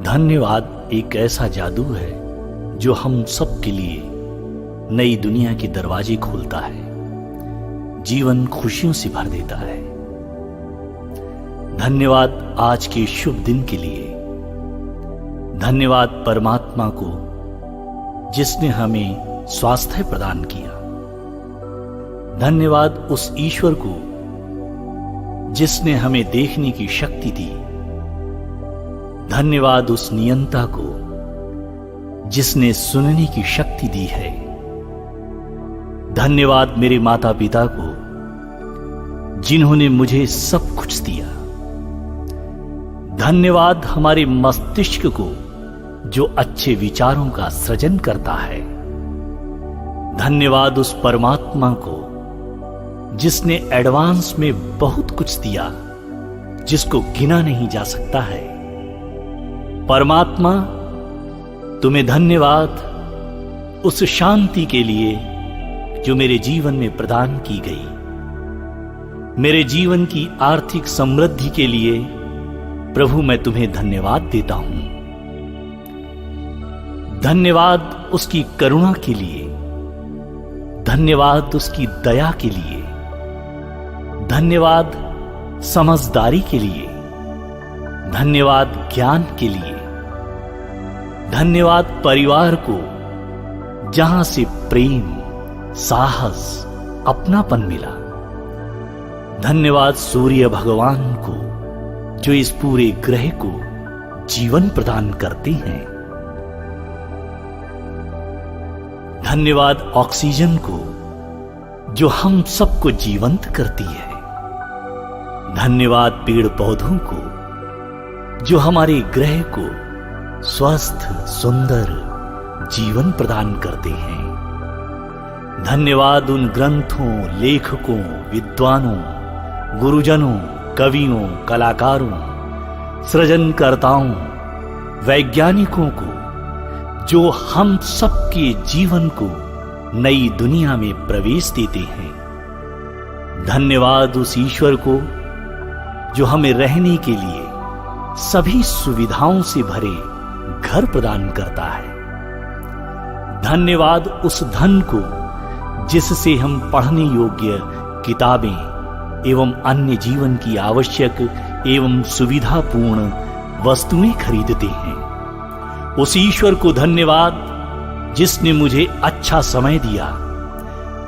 धन्यवाद एक ऐसा जादू है जो हम सब के लिए नई दुनिया के दरवाजे खोलता है, जीवन खुशियों से भर देता है। धन्यवाद आज के शुभ दिन के लिए। धन्यवाद परमात्मा को जिसने हमें स्वास्थ्य प्रदान किया। धन्यवाद उस ईश्वर को जिसने हमें देखने की शक्ति दी। धन्यवाद उस नियंता को जिसने सुनने की शक्ति दी है। धन्यवाद मेरे माता पिता को जिन्होंने मुझे सब कुछ दिया। धन्यवाद हमारे मस्तिष्क को जो अच्छे विचारों का सृजन करता है। धन्यवाद उस परमात्मा को जिसने एडवांस में बहुत कुछ दिया जिसको गिना नहीं जा सकता है। परमात्मा तुम्हें धन्यवाद उस शांति के लिए जो मेरे जीवन में प्रदान की गई। मेरे जीवन की आर्थिक समृद्धि के लिए प्रभु मैं तुम्हें धन्यवाद देता हूं। धन्यवाद उसकी करुणा के लिए। धन्यवाद उसकी दया के लिए। धन्यवाद समझदारी के लिए। धन्यवाद ज्ञान के लिए। धन्यवाद परिवार को जहां से प्रेम, साहस, अपनापन मिला। धन्यवाद सूर्य भगवान को जो इस पूरे ग्रह को जीवन प्रदान करते हैं। धन्यवाद ऑक्सीजन को जो हम सबको जीवंत करती है। धन्यवाद पेड़ पौधों को जो हमारे ग्रह को स्वस्थ, सुंदर जीवन प्रदान करते हैं। धन्यवाद उन ग्रंथों, लेखकों, विद्वानों, गुरुजनों, कवियों, कलाकारों, सृजनकर्ताओं, वैज्ञानिकों को जो हम सबके जीवन को नई दुनिया में प्रवेश देते हैं। धन्यवाद उस ईश्वर को जो हमें रहने के लिए सभी सुविधाओं से भरे घर प्रदान करता है। धन्यवाद उस धन को जिससे हम पढ़ने योग्य किताबें एवं अन्य जीवन की आवश्यक एवं सुविधापूर्ण वस्तुएं खरीदते हैं। उस ईश्वर को धन्यवाद जिसने मुझे अच्छा समय दिया।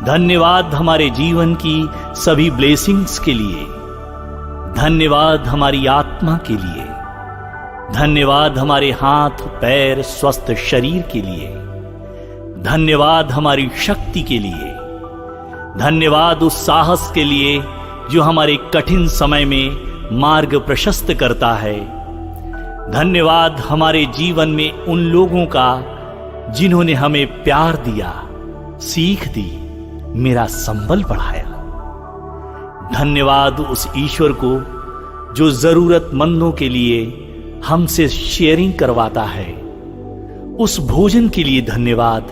धन्यवाद हमारे जीवन की सभी ब्लेसिंग्स के लिए। धन्यवाद हमारी आत्मा के लिए। धन्यवाद हमारे हाथ पैर स्वस्थ शरीर के लिए। धन्यवाद हमारी शक्ति के लिए। धन्यवाद उस साहस के लिए जो हमारे कठिन समय में मार्ग प्रशस्त करता है। धन्यवाद हमारे जीवन में उन लोगों का जिन्होंने हमें प्यार दिया, सीख दी, मेरा संबल बढ़ाया। धन्यवाद उस ईश्वर को जो जरूरतमंदों के लिए हमसे शेयरिंग करवाता है। उस भोजन के लिए धन्यवाद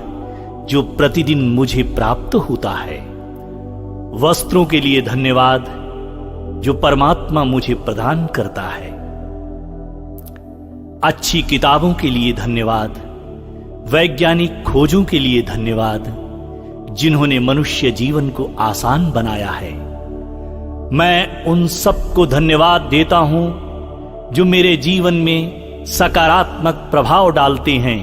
जो प्रतिदिन मुझे प्राप्त होता है। वस्त्रों के लिए धन्यवाद जो परमात्मा मुझे प्रदान करता है। अच्छी किताबों के लिए धन्यवाद। वैज्ञानिक खोजों के लिए धन्यवाद जिन्होंने मनुष्य जीवन को आसान बनाया है। मैं उन सबको धन्यवाद देता हूं जो मेरे जीवन में सकारात्मक प्रभाव डालते हैं।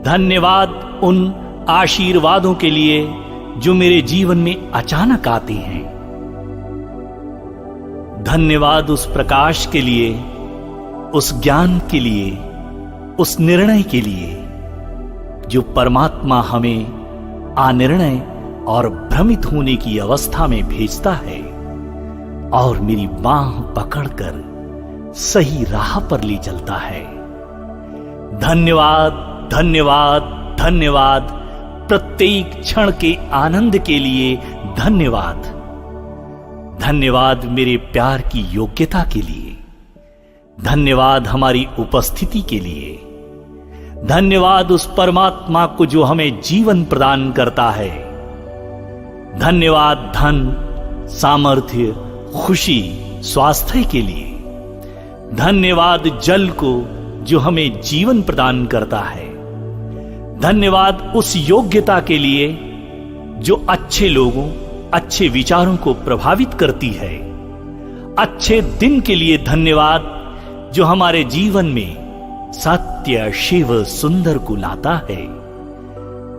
धन्यवाद उन आशीर्वादों के लिए जो मेरे जीवन में अचानक आते हैं। धन्यवाद उस प्रकाश के लिए, उस ज्ञान के लिए, उस निर्णय के लिए जो परमात्मा हमें अनिर्णय और भ्रमित होने की अवस्था में भेजता है और मेरी बांह पकड़कर सही राह पर ले चलता है। धन्यवाद, धन्यवाद, धन्यवाद। प्रत्येक क्षण के आनंद के लिए धन्यवाद। धन्यवाद मेरे प्यार की योग्यता के लिए। धन्यवाद हमारी उपस्थिति के लिए। धन्यवाद उस परमात्मा को जो हमें जीवन प्रदान करता है। धन्यवाद धन, सामर्थ्य, खुशी, स्वास्थ्य के लिए। धन्यवाद जल को जो हमें जीवन प्रदान करता है। धन्यवाद उस योग्यता के लिए जो अच्छे लोगों, अच्छे विचारों को प्रभावित करती है। अच्छे दिन के लिए धन्यवाद जो हमारे जीवन में सत्य, शिव, सुंदर को लाता है।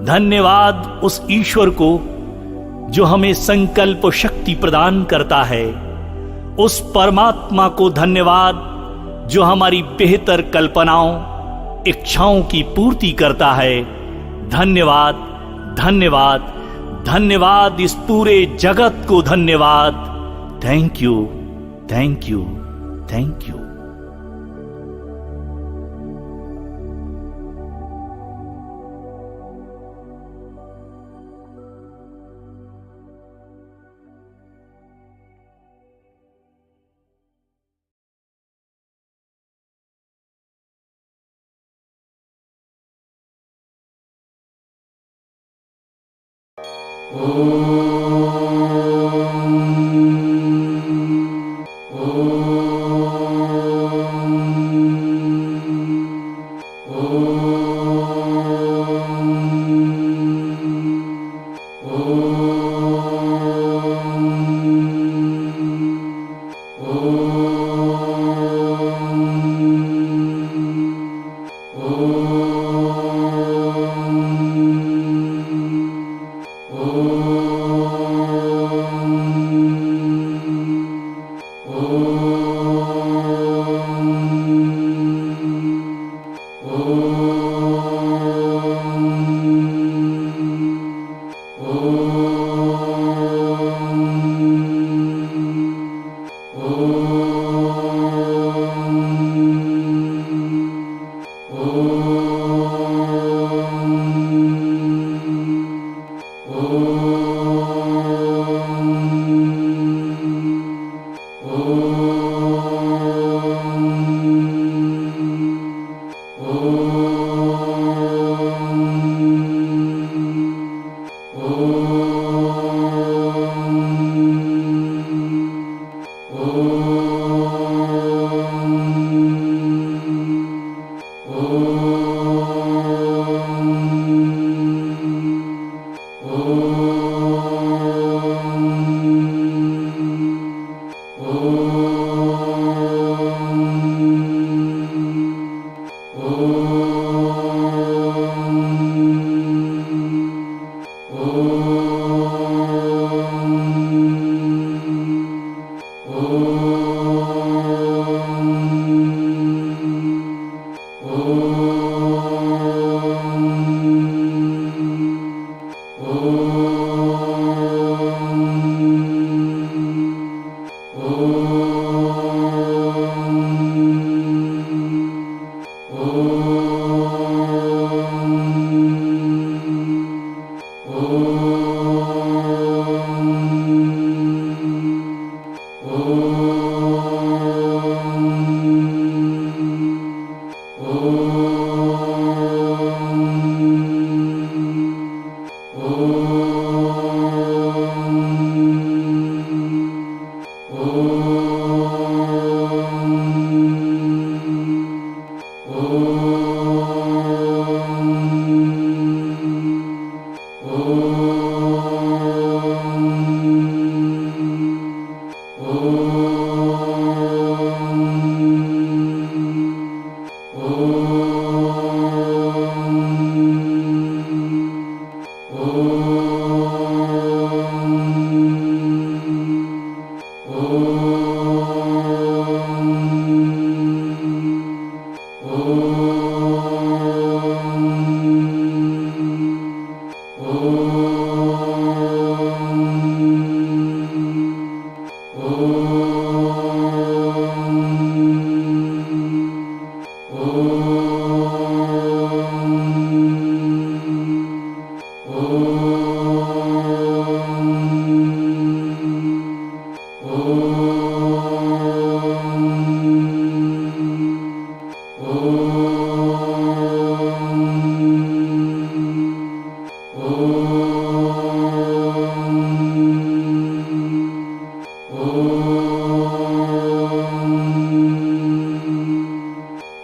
धन्यवाद उस ईश्वर को जो हमें संकल्प शक्ति प्रदान करता है। उस परमात्मा को धन्यवाद जो हमारी बेहतर कल्पनाओं, इच्छाओं की पूर्ति करता है। धन्यवाद, धन्यवाद, धन्यवाद इस पूरे जगत को धन्यवाद। Thank you, thank you, thank you.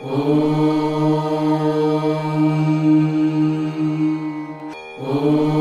Oh Oh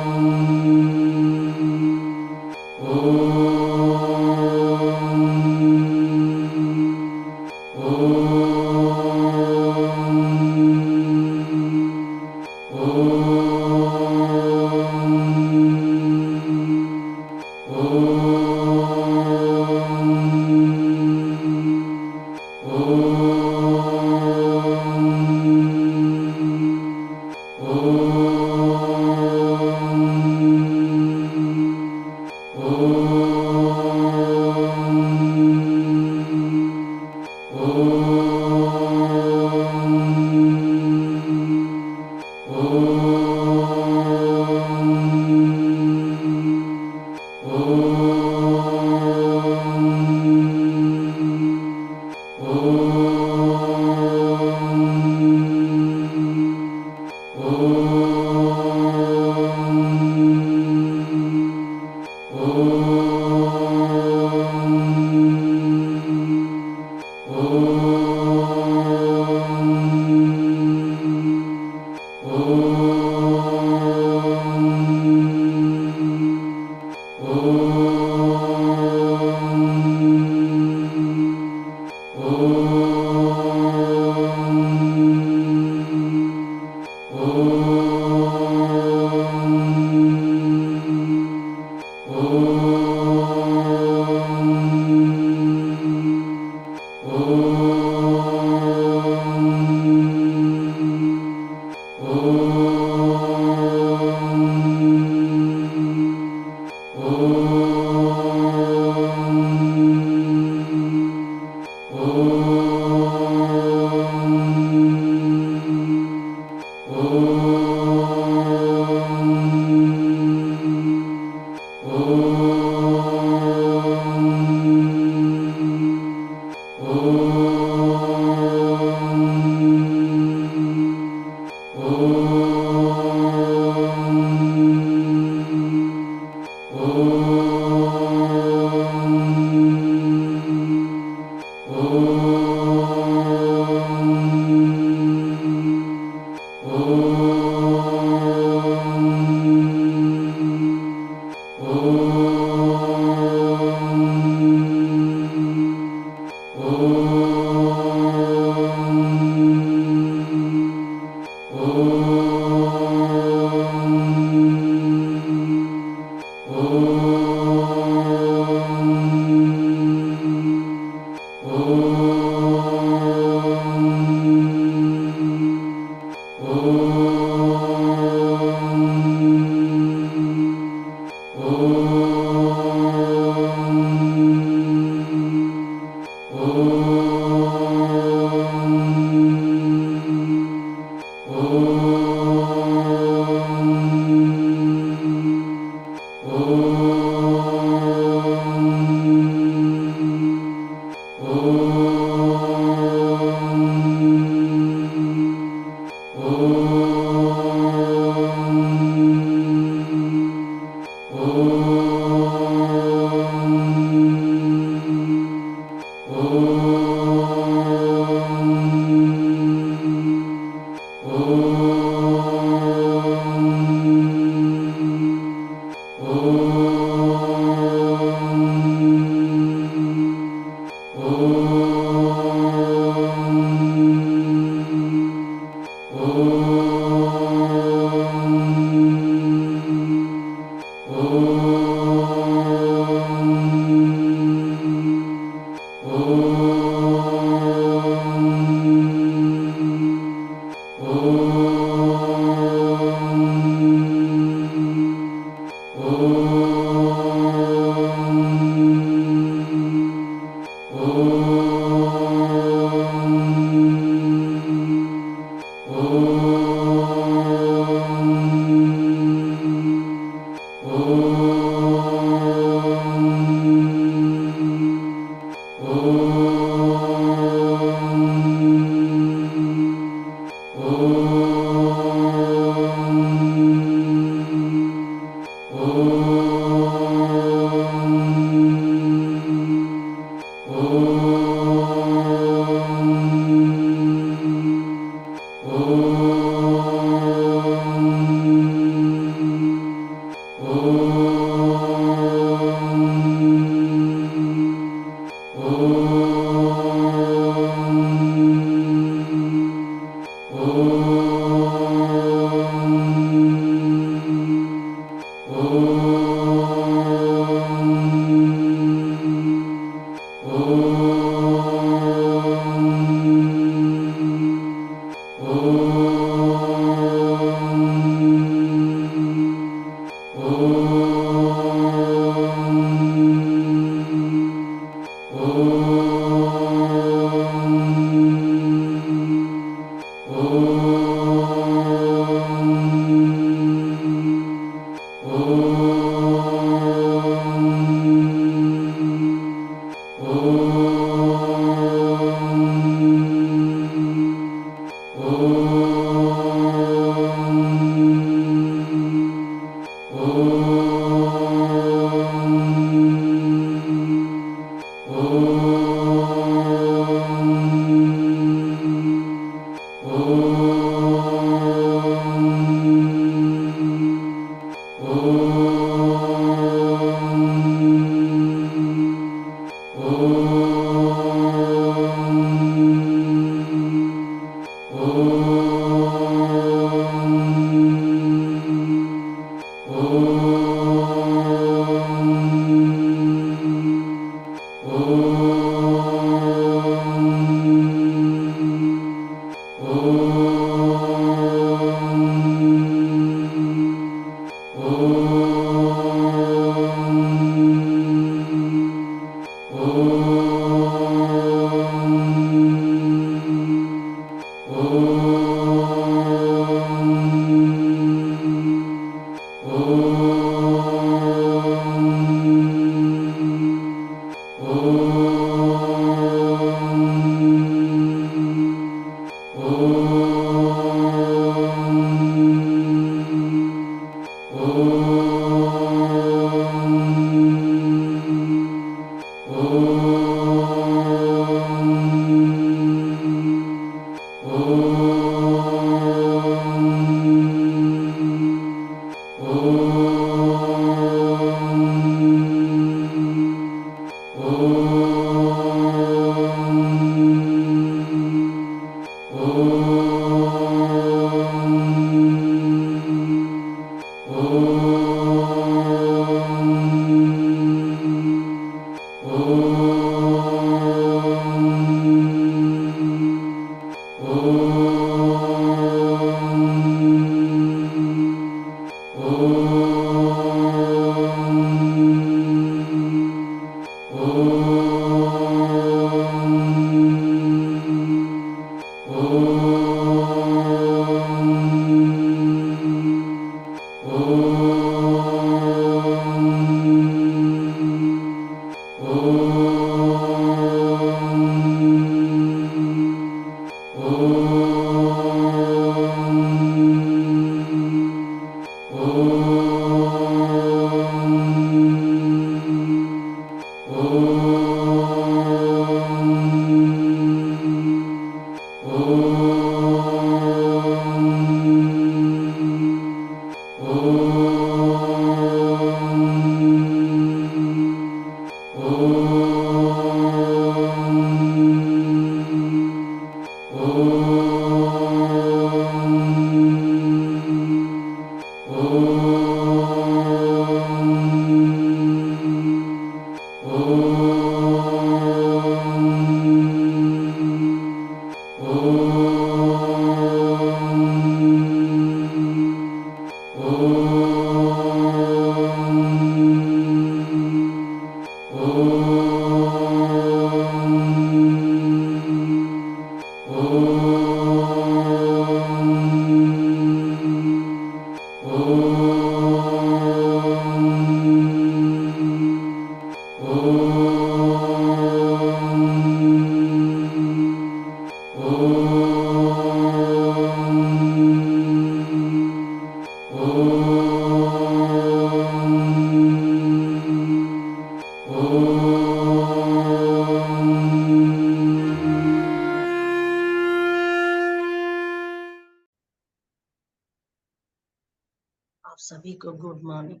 आप सभी को गुड मॉर्निंग।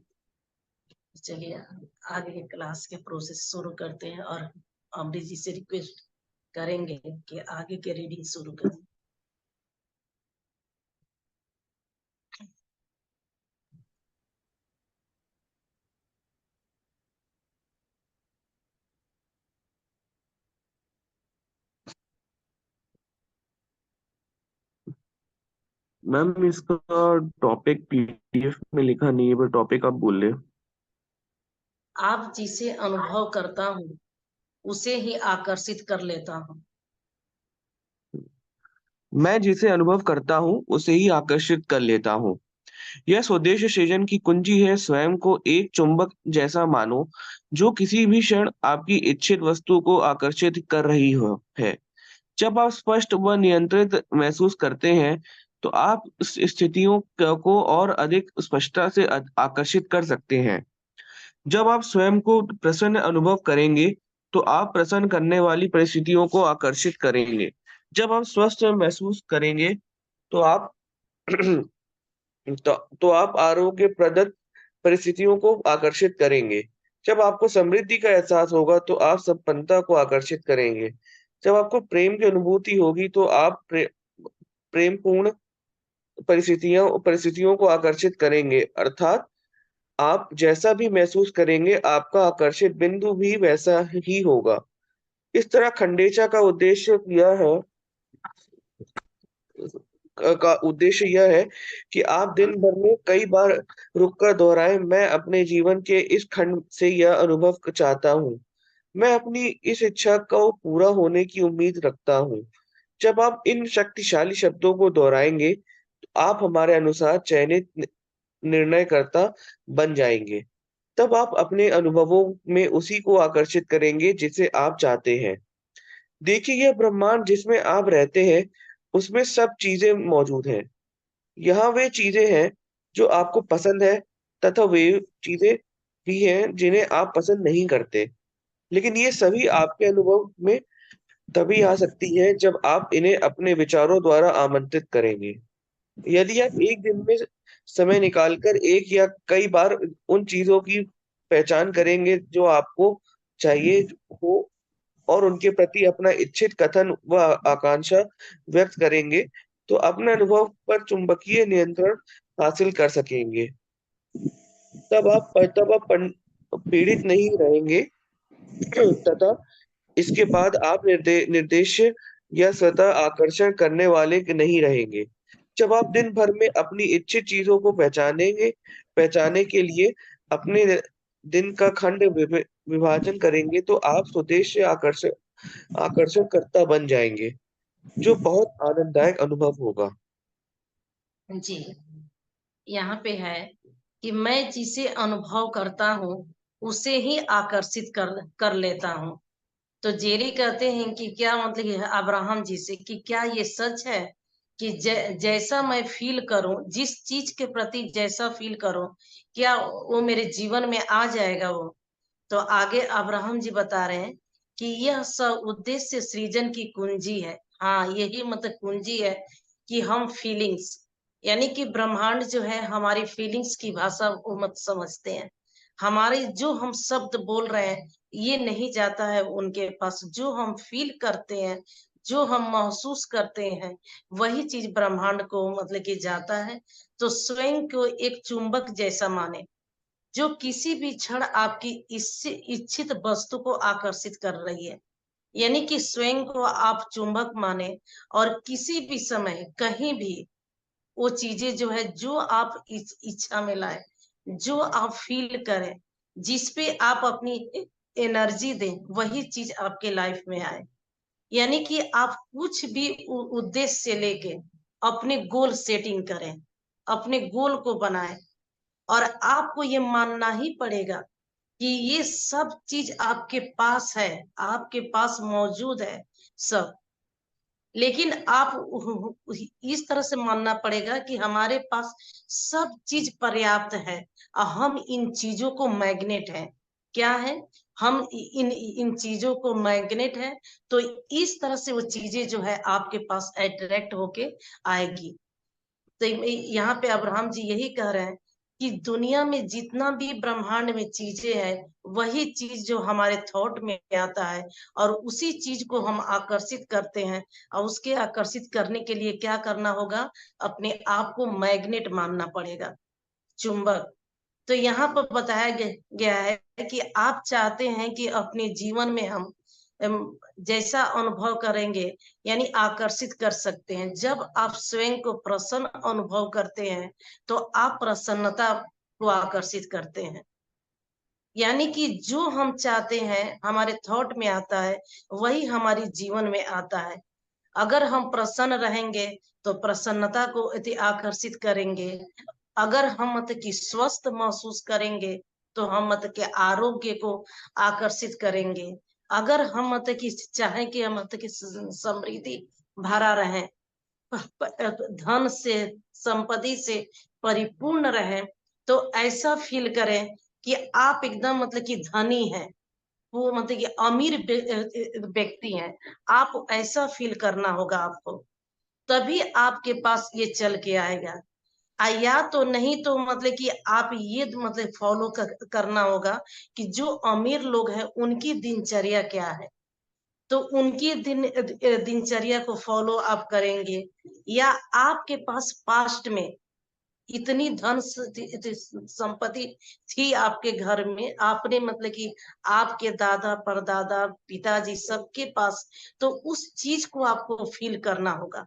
चलिए आगे के क्लास के प्रोसेस शुरू करते हैं और अमृत जी से रिक्वेस्ट करेंगे कि आगे के रीडिंग शुरू करें। मैम इसका टॉपिक पीडीएफ में लिखा नहीं है, पर टॉपिक आप बोल रहे। आप जिसे अनुभव करता हूँ उसे ही आकर्षित कर लेता हूँ। मैं जिसे अनुभव करता हूँ उसे ही आकर्षित कर लेता हूँ। यह स्वदेश सृजन की कुंजी है। स्वयं को एक चुंबक जैसा मानो जो किसी भी क्षण आपकी इच्छित वस्तु को आकर्षित कर रही हो है। जब आप स्पष्ट व नियंत्रित महसूस करते हैं तो आप इस स्थितियों को और अधिक स्पष्टता से आकर्षित कर सकते हैं। जब आप स्वयं को प्रसन्न अनुभव करेंगे तो आप प्रसन्न करने वाली परिस्थितियों को आकर्षित करेंगे। जब आप स्वस्थ महसूस करेंगे तो आप तो आप आरोग्यप्रद परिस्थितियों को आकर्षित करेंगे। जब आपको समृद्धि का एहसास होगा तो आप संपन्नता को आकर्षित करेंगे। जब आपको प्रेम की अनुभूति होगी तो आप प्रेमपूर्ण परिस्थितियों को आकर्षित करेंगे। अर्थात आप जैसा भी महसूस करेंगे आपका आकर्षित बिंदु भी वैसा ही होगा। इस तरह खंडेचा का उद्देश्य यह है कि आप दिन भर में कई बार रुककर दोहराएं, मैं अपने जीवन के इस खंड से यह अनुभव चाहता हूँ। मैं अपनी इस इच्छा को पूरा होने की उम्मीद रखता हूँ। जब आप इन शक्तिशाली शब्दों को दोहराएंगे तो आप हमारे अनुसार चयनित निर्णयकर्ता बन जाएंगे। तब आप अपने अनुभवों में उसी को आकर्षित करेंगे जिसे आप चाहते हैं। देखिए, यह ब्रह्मांड जिसमें आप रहते हैं उसमें सब चीजें मौजूद हैं। यहाँ वे चीजें हैं जो आपको पसंद है तथा वे चीजें भी हैं जिन्हें आप पसंद नहीं करते। लेकिन ये सभी आपके अनुभव में तभी आ सकती हैं जब आप इन्हें अपने विचारों द्वारा आमंत्रित करेंगे। यदि आप एक दिन में समय निकालकर एक या कई बार उन चीजों की पहचान करेंगे जो आपको चाहिए हो और उनके प्रति अपना इच्छित कथन व आकांक्षा व्यक्त करेंगे तो अपने अनुभव पर चुंबकीय नियंत्रण हासिल कर सकेंगे। तब आप पीड़ित नहीं रहेंगे तथा इसके बाद आप निर्देश या स्वतः आकर्षण करने वाले नहीं रहेंगे। जब आप दिन भर में अपनी इच्छित चीजों को पहचाने के लिए अपने दिन का खंड विभाजन करेंगे तो आप स्वदेश से आकर्षणकर्ता बन जाएंगे, जो बहुत आनंददायक अनुभव होगा। जी, यहाँ पे है कि मैं जिसे अनुभव करता हूँ उसे ही आकर्षित कर लेता हूँ। तो जेरी कहते हैं कि क्या मतलब अब्राहम जी से कि क्या ये सच है कि जैसा मैं फील करूं, जिस चीज के प्रति जैसा फील करूं, क्या वो मेरे जीवन में आ जाएगा वो। तो आगे अब्राहम जी बता रहे हैं कि यह सब उद्देश्य सृजन की कुंजी है। हाँ, यही मतलब कुंजी है कि हम फीलिंग्स, यानी कि ब्रह्मांड जो है हमारी फीलिंग्स की भाषा वो मत समझते हैं। हमारे जो हम शब्द बोल रहे हैं ये नहीं जाता है उनके पास। जो हम फील करते हैं, जो हम महसूस करते हैं, वही चीज ब्रह्मांड को मतलब कि जाता है। तो स्वयं को एक चुंबक जैसा माने, जो किसी भी क्षण आपकी इच्छित वस्तु को आकर्षित कर रही है। यानी कि स्वयं को आप चुंबक माने, और किसी भी समय कहीं भी वो चीजें जो है, जो आप इच्छा में लाए, जो आप फील करें, जिस पे आप अपनी एनर्जी दें, वही चीज आपके लाइफ में आए। यानी कि आप कुछ भी उद्देश्य से लेके अपने गोल सेटिंग करें, अपने गोल को बनाएं, और आपको ये मानना ही पड़ेगा कि ये सब चीज आपके पास है, आपके पास मौजूद है सब। लेकिन आप इस तरह से मानना पड़ेगा कि हमारे पास सब चीज पर्याप्त है, और हम इन चीजों को मैग्नेट है। क्या है? हम इन इन चीजों को मैग्नेट है। तो इस तरह से वो चीजें जो है आपके पास अट्रैक्ट होके आएगी। तो यहाँ पे अब्राहम जी यही कह रहे हैं कि दुनिया में जितना भी ब्रह्मांड में चीजें हैं, वही चीज जो हमारे थॉट में आता है, और उसी चीज को हम आकर्षित करते हैं। और उसके आकर्षित करने के लिए क्या करना होगा? अपने आप को मैग्नेट मानना पड़ेगा, चुंबक। तो यहाँ पर बताया गया है कि आप चाहते हैं कि अपने जीवन में हम जैसा अनुभव करेंगे, यानी आकर्षित कर सकते हैं। जब आप स्वयं को प्रसन्न अनुभव करते हैं, तो आप प्रसन्नता को आकर्षित करते हैं। यानी कि जो हम चाहते हैं हमारे थॉट में आता है, वही हमारे जीवन में आता है। अगर हम प्रसन्न रहेंगे तो प्रसन्नता को अति आकर्षित करेंगे। अगर हम मतलब कि स्वस्थ महसूस करेंगे, तो हम मतलब के आरोग्य को आकर्षित करेंगे। अगर हम मतलब कि चाहें कि हम मतलब कि समृद्धि भरा रहे, धन से, संपत्ति से परिपूर्ण रहे, तो ऐसा फील करें कि आप एकदम मतलब कि धनी है, वो मतलब कि अमीर व्यक्ति हैं। आप ऐसा फील करना होगा आपको, तभी आपके पास ये चल के आएगा। या तो नहीं तो मतलब कि आप ये मतलब फॉलो करना होगा कि जो अमीर लोग हैं उनकी दिनचर्या क्या है, तो उनकी दिनचर्या को फॉलो आप करेंगे। या आपके पास पास्ट में इतनी धन संपत्ति थी आपके घर में, आपने मतलब कि आपके दादा परदादा पिताजी सबके पास, तो उस चीज को आपको फील करना होगा।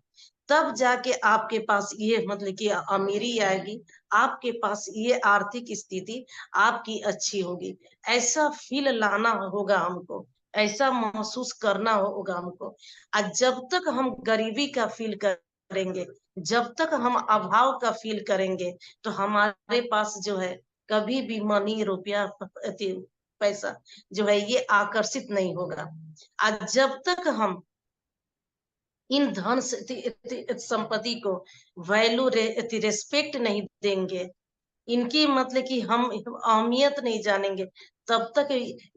तब जाके आपके पास ये मतलब कि अमीरी आएगी, आपके पास ये आर्थिक स्थिति आपकी अच्छी होगी। ऐसा फील लाना होगा हमको, ऐसा महसूस करना होगा हमको। और जब तक हम गरीबी का फील करेंगे, जब तक हम अभाव का फील करेंगे, तो हमारे पास जो है कभी भी मनी, रुपया, पैसा जो है ये आकर्षित नहीं होगा। आज जब तक हम इन धन संपत्ति को वैल्यू रेस्पेक्ट नहीं देंगे, इनकी मतलब कि हम अहमियत नहीं जानेंगे, तब तक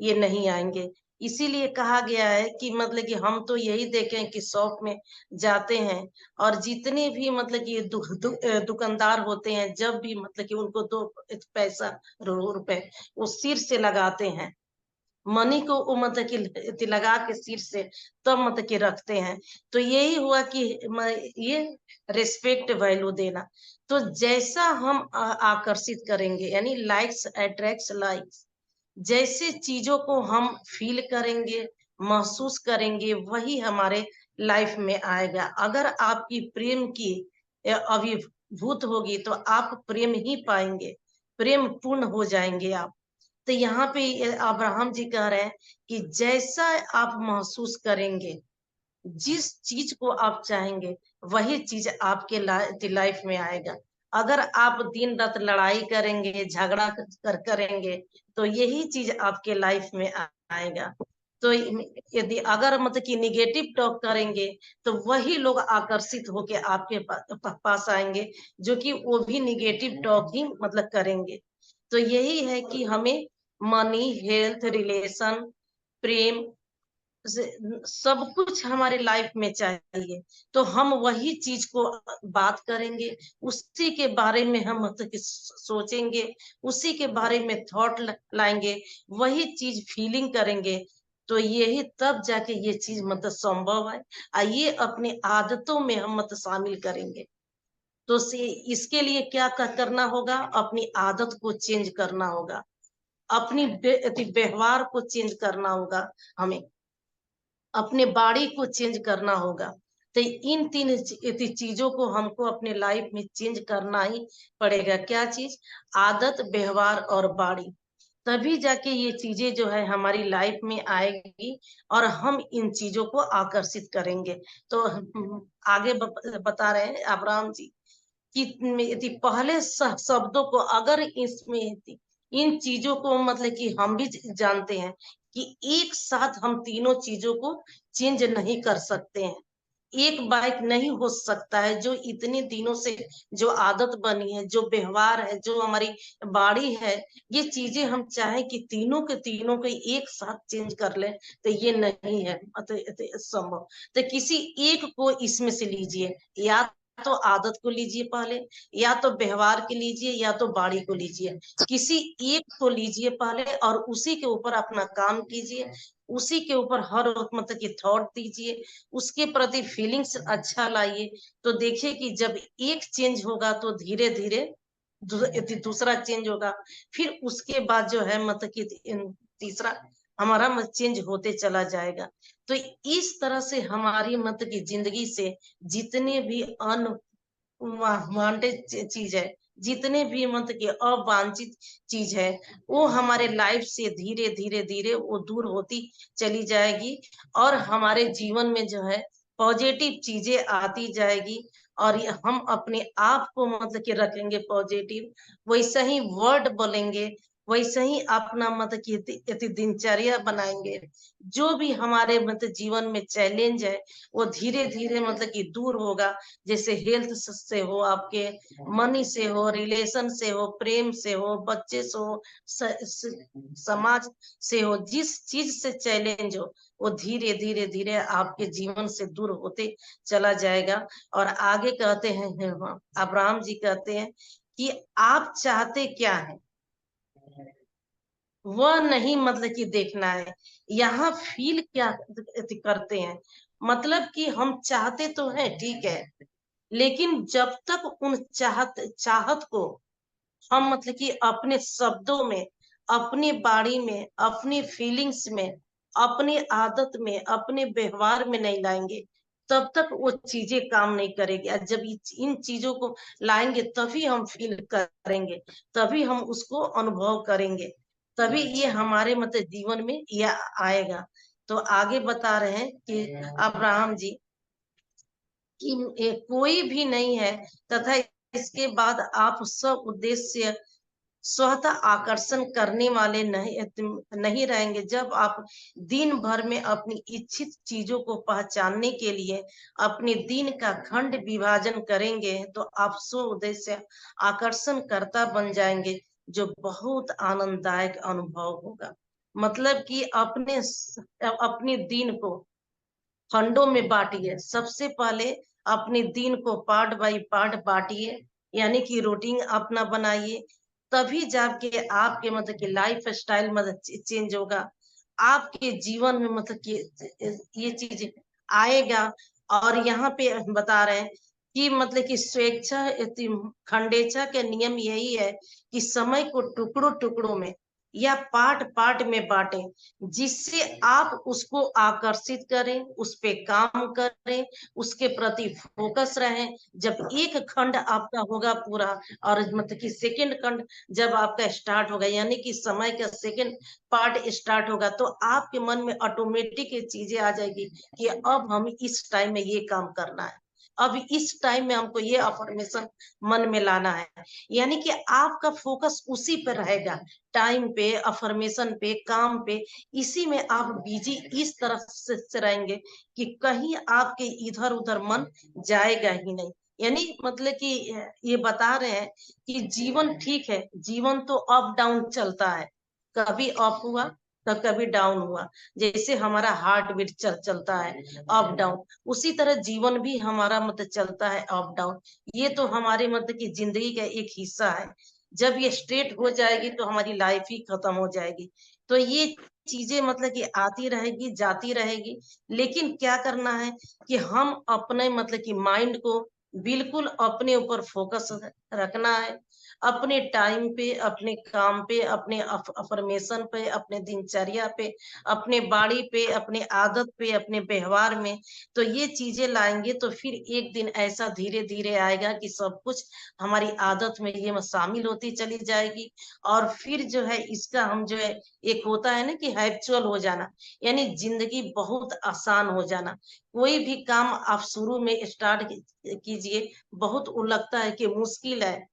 ये नहीं आएंगे। इसीलिए कहा गया है कि मतलब कि हम तो यही देखें कि शॉप में जाते हैं, और जितने भी मतलब कि दुकानदार होते हैं, जब भी मतलब कि उनको 2 पैसा रुपए वो सिर से लगाते हैं, मनी को वो मतलब कि लगा के सिर से तब मतलब कि रखते हैं। तो यही हुआ कि ये रेस्पेक्ट वैल्यू देना। तो जैसा हम आकर्षित करेंगे, यानी लाइक्स अट्रैक्ट्स लाइक्स, जैसे चीजों को हम फील करेंगे, महसूस करेंगे, वही हमारे लाइफ में आएगा। अगर आपकी प्रेम की अभिभूत होगी, तो आप प्रेम ही पाएंगे, प्रेम पूर्ण हो जाएंगे आप। तो यहाँ पे अब्राहम जी कह रहे हैं कि जैसा आप महसूस करेंगे, जिस चीज को आप चाहेंगे, वही चीज आपके लाइफ में आएगा। अगर आप दिन रात लड़ाई करेंगे, झगड़ा करेंगे, तो यही चीज आपके लाइफ में आएगा। तो यदि अगर मतलब कि निगेटिव टॉक करेंगे तो वही लोग आकर्षित होके आपके पास आएंगे, जो कि वो भी निगेटिव टॉक ही मतलब करेंगे। तो यही है कि हमें मनी, हेल्थ, रिलेशन, प्रेम, सब कुछ हमारे लाइफ में चाहिए, तो हम वही चीज को बात करेंगे, उसी के बारे में हम मतलब कि सोचेंगे, उसी के बारे में थॉट लाएंगे, वही चीज फीलिंग करेंगे। तो यही तब जाके ये चीज मतलब संभव है। ये अपनी आदतों में हम मतलब शामिल करेंगे। तो इसके लिए क्या करना होगा? अपनी आदत को चेंज करना होगा, अपनी व्यवहार को चेंज करना होगा, हमें अपने बॉडी को चेंज करना होगा। तो इन तीन चीजों को हमको अपने लाइफ में चेंज करना ही पड़ेगा। क्या चीज? आदत, व्यवहार और बॉडी। तभी जाके ये चीजें जो है हमारी लाइफ में आएगी और हम इन चीजों को आकर्षित करेंगे। तो आगे बता रहे हैं अब्राहम जी कि यदि पहले शब्दों को अगर इसमें इन चीजों को मतलब कि हम भी जानते हैं कि एक साथ हम तीनों चीजों को चेंज नहीं कर सकते हैं। एक बाइक नहीं हो सकता है, जो इतने दिनों से जो आदत बनी है, जो व्यवहार है, जो हमारी बाड़ी है, ये चीजें हम चाहे कि तीनों के तीनों को एक साथ चेंज कर लें, तो ये नहीं है संभव। तो किसी एक को इसमें से लीजिए, या तो आदत को लीजिए पहले, या तो व्यवहार के लीजिए, या तो बाड़ी को लीजिए। किसी एक को लीजिए पहले और उसी के ऊपर अपना काम कीजिए, उसी के ऊपर हर वक्त मतलब कि थॉट दीजिए, उसके प्रति फीलिंग्स अच्छा लाइए। तो देखिए कि जब एक चेंज होगा तो धीरे धीरे दूसरा चेंज होगा, फिर उसके बाद जो है मतलब कि तीसरा हमारा चेंज होते चला जाएगा। तो इस तरह से हमारी मतलब की जिंदगी से जितने भी अनवांटेड चीज है, जितने भी मतलब की अवांछित चीज है, वो हमारे लाइफ से धीरे धीरे धीरे वो दूर होती चली जाएगी, और हमारे जीवन में जो है पॉजिटिव चीजें आती जाएगी। और हम अपने आप को मतलब कि रखेंगे पॉजिटिव, वैसा ही वर्ड बोलेंगे, वैसे ही अपना मतलब कि दिनचर्या बनाएंगे। जो भी हमारे मतलब जीवन में चैलेंज है वो धीरे धीरे मतलब कि दूर होगा। जैसे हेल्थ से हो, आपके मनी से हो, रिलेशन से हो, प्रेम से हो, बच्चे से हो, समाज से हो, जिस चीज से चैलेंज हो, वो धीरे धीरे धीरे आपके जीवन से दूर होते चला जाएगा। और आगे कहते हैं, अब्राहम जी कहते हैं कि आप चाहते क्या है वह नहीं मतलब कि देखना है, यहाँ फील क्या करते हैं। मतलब कि हम चाहते तो हैं, ठीक है, लेकिन जब तक उन चाहत को हम मतलब कि अपने शब्दों में, अपनी बाणी में, अपनी फीलिंग्स में, अपनी आदत में, अपने व्यवहार में नहीं लाएंगे, तब तक वो चीजें काम नहीं करेगी। और जब इन चीजों को लाएंगे तभी हम फील करेंगे, तभी हम उसको अनुभव करेंगे, तभी ये हमारे मतलब जीवन में यह आएगा। तो आगे बता रहे हैं कि अब्राहम जी कि कोई भी नहीं है, तथा इसके बाद आप सब उद्देश्य स्वतः आकर्षण करने वाले नहीं रहेंगे। जब आप दिन भर में अपनी इच्छित चीजों को पहचानने के लिए अपने दिन का खंड विभाजन करेंगे, तो आप स्व उद्देश्य आकर्षण करता बन जाएंगे, जो बहुत आनंददायक अनुभव होगा। मतलब कि अपने दिन को खंडों में बांटिए। सबसे पहले अपने दिन को पार्ट बाय पार्ट बांटिए, यानी कि रूटीन अपना बनाइए, तभी जाके आपके मतलब कि लाइफ स्टाइल मतलब चेंज होगा, आपके जीवन में मतलब कि ये चीज आएगा। और यहाँ पे बता रहे हैं कि मतलब कि स्वेच्छा खंडेच्छा के नियम यही है कि समय को टुकड़ों टुकड़ों में या पार्ट पार्ट में बांटें, जिससे आप उसको आकर्षित करें, उस पे काम करें, उसके प्रति फोकस रहें। जब एक खंड आपका होगा पूरा, और मतलब कि सेकंड खंड जब आपका स्टार्ट होगा, यानी कि समय का सेकंड पार्ट स्टार्ट होगा, तो आपके मन में ऑटोमेटिक ये चीजें आ जाएगी कि अब हम इस टाइम में ये काम करना है। अब इस टाइम में हमको ये अफर्मेशन मन में लाना है। यानी कि आपका फोकस उसी पे रहेगा, टाइम पे, अफर्मेशन पे, काम पे, इसी में आप बिजी इस तरह से रहेंगे कि कहीं आपके इधर उधर मन जाएगा ही नहीं। यानी मतलब कि ये बता रहे हैं कि जीवन ठीक है, जीवन तो अप डाउन चलता है, कभी अप हुआ तो कभी डाउन हुआ। जैसे हमारा हार्ट बीट चलता है अप डाउन, उसी तरह जीवन भी हमारा मतलब चलता है अप डाउन। ये तो हमारे मतलब की जिंदगी का एक हिस्सा है। जब ये स्ट्रेट हो जाएगी तो हमारी लाइफ ही खत्म हो जाएगी। तो ये चीजें मतलब कि आती रहेगी जाती रहेगी, लेकिन क्या करना है कि हम अपने मतलब कि माइंड को बिल्कुल अपने ऊपर फोकस रखना है, अपने टाइम पे, अपने काम पे, अपने अफर्मेशन पे, अपने दिनचर्या पे, अपने बाड़ी पे, अपने आदत पे, अपने व्यवहार में। तो ये चीजें लाएंगे तो फिर एक दिन ऐसा धीरे धीरे आएगा कि सब कुछ हमारी आदत में ये शामिल होती चली जाएगी। और फिर जो है इसका हम जो है, एक होता है ना कि हैबिचुअल हो जाना, यानी जिंदगी बहुत आसान हो जाना। कोई भी काम आप शुरू में स्टार्ट कीजिए, बहुत वो लगता है कि मुश्किल है,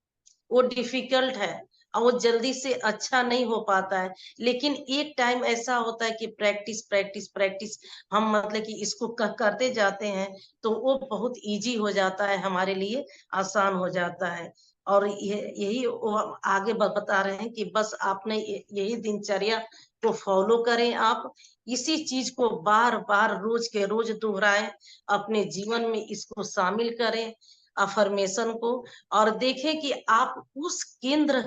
वो डिफिकल्ट है, और वो जल्दी से अच्छा नहीं हो पाता है। लेकिन एक टाइम ऐसा होता है कि प्रैक्टिस प्रैक्टिस प्रैक्टिस हम मतलब कि इसको करते जाते हैं तो वो बहुत इजी हो जाता है, हमारे लिए आसान हो जाता है। और ये यही वो आगे बता रहे हैं कि बस आपने यही दिनचर्या को फॉलो करें, आप इसी चीज को बार बार रोज के रोज दोहराएं, अपने जीवन में इसको शामिल करें, अफर्मेशन को। और देखें कि आप उस केंद्र,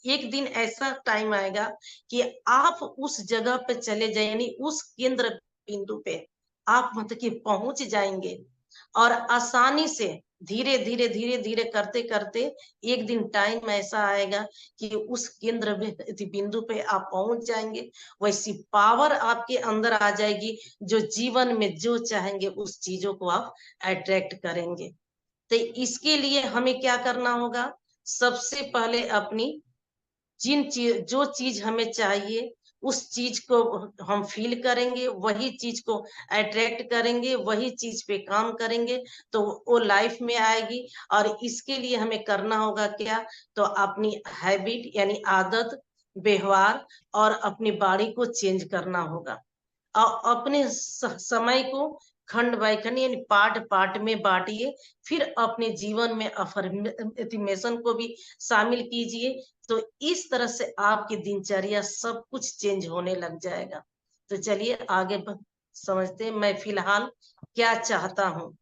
एक दिन ऐसा टाइम आएगा कि आप उस जगह पे चले जाए, यानी उस केंद्र बिंदु पे आप मतलब कि पहुंच जाएंगे। और आसानी से धीरे धीरे धीरे धीरे करते करते एक दिन टाइम ऐसा आएगा कि उस केंद्र बिंदु पे आप पहुंच जाएंगे। वैसी पावर आपके अंदर आ जाएगी, जो जीवन में जो चाहेंगे उस चीजों को आप अट्रैक्ट करेंगे। तो इसके लिए हमें क्या करना होगा, सबसे पहले अपनी जो चीज हमें चाहिए उस चीज को हम फील करेंगे, वही चीज को अट्रैक्ट करेंगे, वही चीज पे काम करेंगे, तो वो लाइफ में आएगी। और इसके लिए हमें करना होगा क्या, तो अपनी हैबिट यानी आदत, व्यवहार और अपनी बॉडी को चेंज करना होगा। अपने समय को खंड बाय खंड यानी पार्ट पार्ट में बांटिए, फिर अपने जीवन में अफर्मेशन को भी शामिल कीजिए। तो इस तरह से आपकी दिनचर्या सब कुछ चेंज होने लग जाएगा। तो चलिए आगे समझते हैं, मैं फिलहाल क्या चाहता हूँ।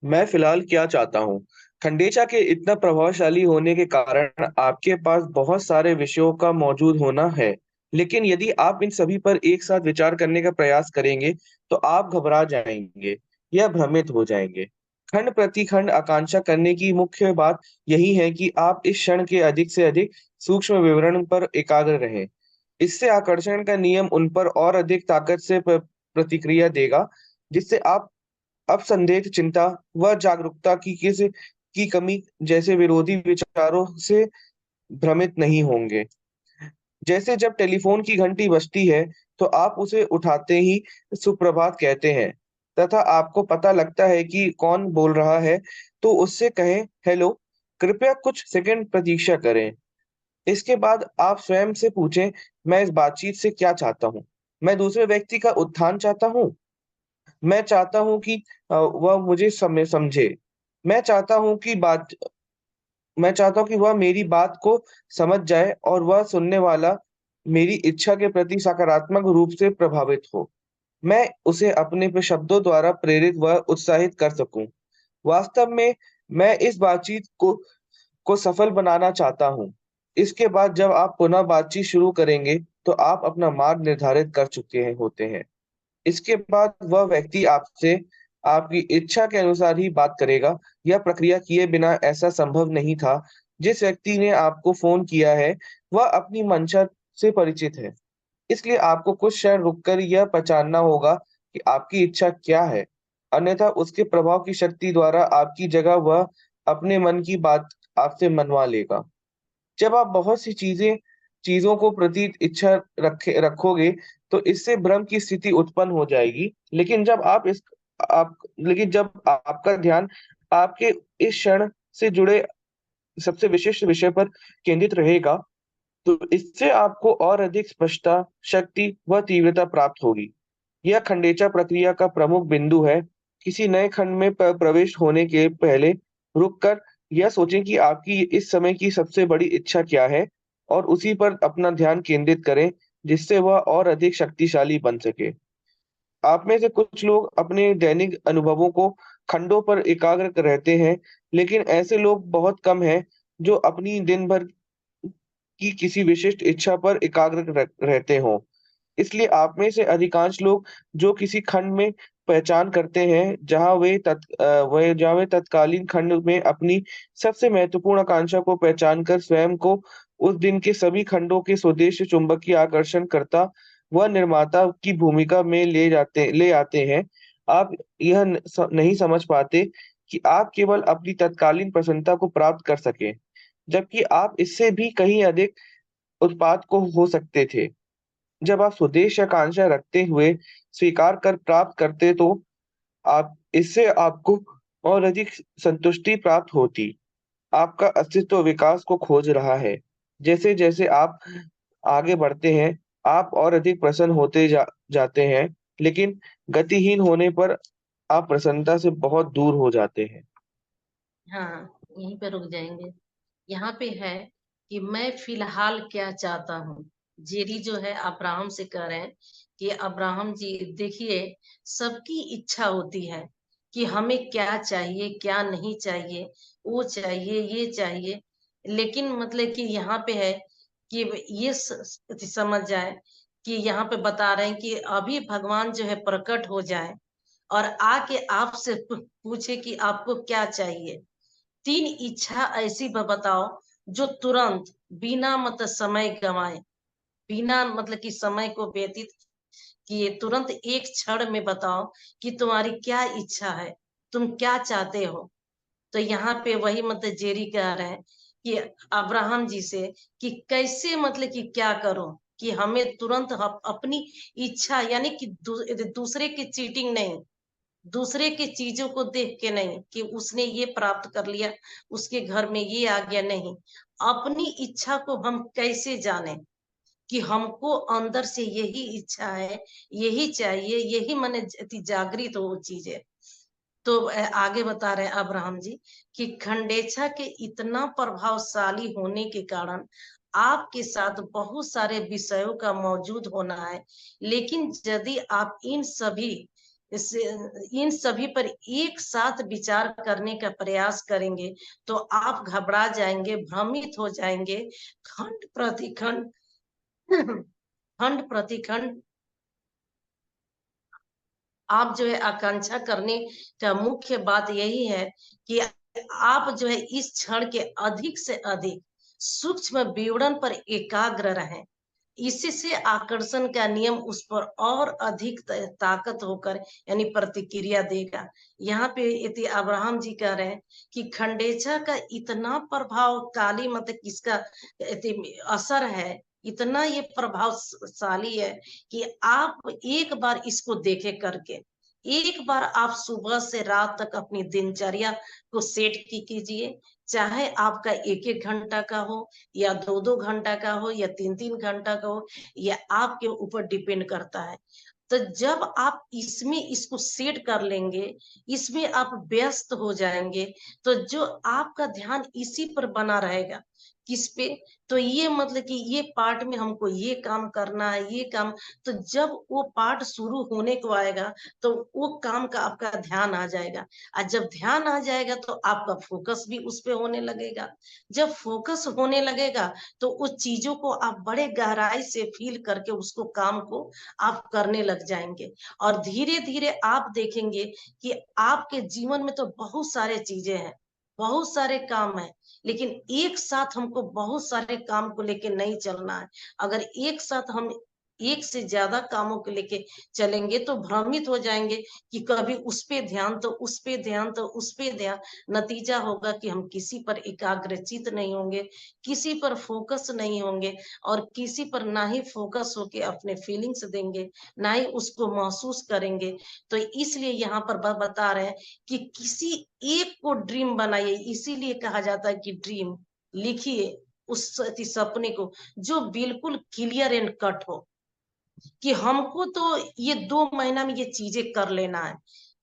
मैं फिलहाल क्या चाहता हूँ। खंडेचा के इतना प्रभावशाली होने के कारण आपके पास बहुत सारे विषयों का मौजूद होना है, लेकिन यदि आप इन सभी पर एक साथ विचार करने का प्रयास करेंगे तो आप घबरा जाएंगे या भ्रमित हो जाएंगे। खंड प्रति खंड आकांक्षा करने की मुख्य बात यही है कि आप इस क्षण के अधिक से अधिक सूक्ष्म विवरण पर एकाग्र रहें। इससे आकर्षण का नियम उन पर और अधिक ताकत से प्रतिक्रिया देगा, जिससे आप अब संदेह, चिंता व जागरूकता की कमी जैसे विरोधी विचारों से भ्रमित नहीं होंगे। जैसे जब टेलीफोन की घंटी बजती है तो आप उसे उठाते ही सुप्रभात कहते हैं तथा आपको पता लगता है कि कौन बोल रहा है, तो उससे कहें हेलो, कृपया कुछ सेकंड प्रतीक्षा करें। इसके बाद आप स्वयं से पूछें, मैं इस बातचीत से क्या चाहता हूँ? मैं दूसरे व्यक्ति का उत्थान चाहता हूँ? मैं चाहता हूँ कि वह मुझे समझे। मैं चाहता हूँ कि बात मैं चाहता हूँ कि वह मेरी बात को समझ जाए और वह सुनने वाला मेरी इच्छा के प्रति सकारात्मक रूप से प्रभावित हो। मैं उसे अपने शब्दों द्वारा प्रेरित व उत्साहित कर सकूं। वास्तव में मैं इस बातचीत को सफल बनाना चाहता हूँ। इसके बाद जब आप पुनः बातचीत शुरू करेंगे, तो आप अपना मार्ग निर्धारित कर चुके होते हैं। इसके बाद वह व्यक्ति आपसे आपकी इच्छा के अनुसार ही बात करेगा। यह प्रक्रिया किए बिना ऐसा संभव नहीं था। जिस व्यक्ति ने आपको फोन किया है, वह अपनी मंशा से परिचित है। इसलिए आपको कुछ क्षण रुककर यह पहचानना होगा कि आपकी इच्छा क्या है। अन्यथा उसके प्रभाव की शक्ति द्वारा आपकी जगह वह अपने मन की बात आपसे मनवा लेगा। जब आप बहुत सी चीज़ों को प्रति इच्छा रखोगे, तो इससे भ्रम की स्थिति उत्पन्न हो जाएगी। लेकिन जब आप इस आप लेकिन जब आपका ध्यान आपके इस क्षण से जुड़े सबसे विशिष्ट विषय पर केंद्रित रहेगा, तो इससे आपको और अधिक स्पष्टता, शक्ति व तीव्रता प्राप्त होगी। यह खंडेचा प्रक्रिया का प्रमुख बिंदु है। किसी नए खंड में प्रवेश होने के पहले रुक कर यह सोचें कि आपकी इस समय की सबसे बड़ी इच्छा क्या है और उसी पर अपना ध्यान केंद्रित करें, जिससे वह और अधिक शक्तिशाली बन सके। आप में से कुछ लोग अपने दैनिक अनुभवों को खंडों पर एकाग्र रहते हैं, लेकिन ऐसे लोग बहुत कम हैं जो अपनी दिन भर की किसी विशिष्ट इच्छा पर एकाग्र रहते हों। इसलिए आप में से अधिकांश लोग जो किसी खंड में पहचान करते हैं, जहाँ वे तत्कालीन खंड में अपनी सबसे महत्वपूर्ण आकांक्षा को पहचान कर स्वयं को उस दिन के सभी खंडों के स्वदेशी चुंबकीय आकर्षणकर्ता व निर्माता की भूमिका में ले आते हैं। आप यह नहीं समझ पाते कि आप केवल अपनी तत्कालीन प्रसन्नता को प्राप्त कर सकें, जबकि आप इससे भी कहीं अधिक उत्पाद को हो सकते थे। जब आप स्वदेश आकांक्षा रखते हुए स्वीकार कर प्राप्त करते तो आप इससे आपको और अधिक संतुष्टि प्राप्त होती। आपका अस्तित्व विकास को खोज रहा है। जैसे-जैसे आप आगे बढ़ते हैं, आप और अधिक प्रसन्न होते जाते हैं, लेकिन गतिहीन होने पर आप प्रसन्नता से बहुत दूर हो जाते हैं। हाँ, यहीं पे रुक जाएंगे। यहाँ पे है कि मैं फिलहाल क्या चाहता हूँ। जेरी जो है अब्राहम से कह रहे हैं कि अब्राहम जी देखिए, सबकी इच्छा होती है कि हमें क्या चाहिए, क्या नहीं चाहिए, वो चाहिए, ये चाहिए। लेकिन मतलब कि यहाँ पे है कि ये समझ जाए कि यहाँ पे बता रहे हैं कि अभी भगवान जो है प्रकट हो जाए और आके आपसे पूछे कि आपको क्या चाहिए। 3 इच्छा ऐसी बताओ जो तुरंत बिना मतलब समय गंवाए, बिना मतलब कि समय को व्यतीत किए तुरंत एक क्षण में बताओ कि तुम्हारी क्या इच्छा है, तुम क्या चाहते हो। तो यहाँ पे वही मतलब जेरी कह रहे हैं कि अब्राहम जी से कि कैसे मतलब कि क्या करो कि हमें तुरंत अपनी इच्छा यानी कि दूसरे की चीटिंग नहीं, दूसरे की चीजों को देख के नहीं कि उसने ये प्राप्त कर लिया, उसके घर में ये आ गया, नहीं। अपनी इच्छा को हम कैसे जाने कि हमको अंदर से यही इच्छा है, यही चाहिए, यही मन जागृत हो वो चीजें। तो आगे बता रहे हैं अब्राहम जी कि खंडेछा के इतना प्रभावशाली होने के कारण आपके साथ बहुत सारे विषयों का मौजूद होना है, लेकिन यदि आप इन सभी पर एक साथ विचार करने का प्रयास करेंगे तो आप घबरा जाएंगे, भ्रमित हो जाएंगे। खंड प्रतिखंड खंड प्रतिखंड आप जो है आकांक्षा करने का मुख्य बात यही है कि आप जो है इस क्षण के अधिक से अधिक सूक्ष्म विवरण पर एकाग्र रहें। इससे आकर्षण का नियम उस पर और अधिक ताकत होकर यानी प्रतिक्रिया देगा। यहाँ पे यदि अब्राहम जी कह रहे हैं कि खंडेचा का इतना प्रभावशाली मतलब किसका असर है, इतना ये प्रभावशाली है कि आप एक बार इसको देखे करके, एक बार आप सुबह से रात तक अपनी दिनचर्या को सेट कीजिए। चाहे आपका 1-1 घंटा का हो या 2-2 घंटा का हो या 3-3 घंटा का हो, ये आपके ऊपर डिपेंड करता है। तो जब आप इसमें इसको सेट कर लेंगे, इसमें आप व्यस्त हो जाएंगे, तो जो आपका ध्यान इसी पर बना रहेगा, किस पे? तो ये मतलब कि ये पार्ट में हमको ये काम करना है, ये काम। तो जब वो पार्ट शुरू होने को आएगा, तो वो काम का आपका ध्यान आ जाएगा। और जब ध्यान आ जाएगा तो आपका फोकस भी उस पे होने लगेगा। जब फोकस होने लगेगा तो उस चीजों को आप बड़े गहराई से फील करके उसको काम को आप करने लग जाएंगे। और धीरे धीरे आप देखेंगे कि आपके जीवन में तो बहुत सारे चीजें हैं, बहुत सारे काम हैं, लेकिन एक साथ हमको बहुत सारे काम को लेके नहीं चलना है। अगर एक साथ हम एक से ज्यादा कामों को लेके चलेंगे तो भ्रमित हो जाएंगे कि कभी उस पे ध्यान तो उस पे ध्यान तो उस पे ध्यान। नतीजा होगा कि हम किसी पर एकाग्रचित नहीं होंगे, किसी पर फोकस नहीं होंगे, और किसी पर ना ही फोकस होके अपने फीलिंग्स देंगे, ना ही उसको महसूस करेंगे। तो इसलिए यहाँ पर बता रहे हैं कि किसी एक को ड्रीम बनाइए। इसीलिए कहा जाता है कि ड्रीम लिखिए उस सपने को जो बिल्कुल क्लियर एंड कट हो, कि हमको तो ये 2 महीना में ये चीजें कर लेना है,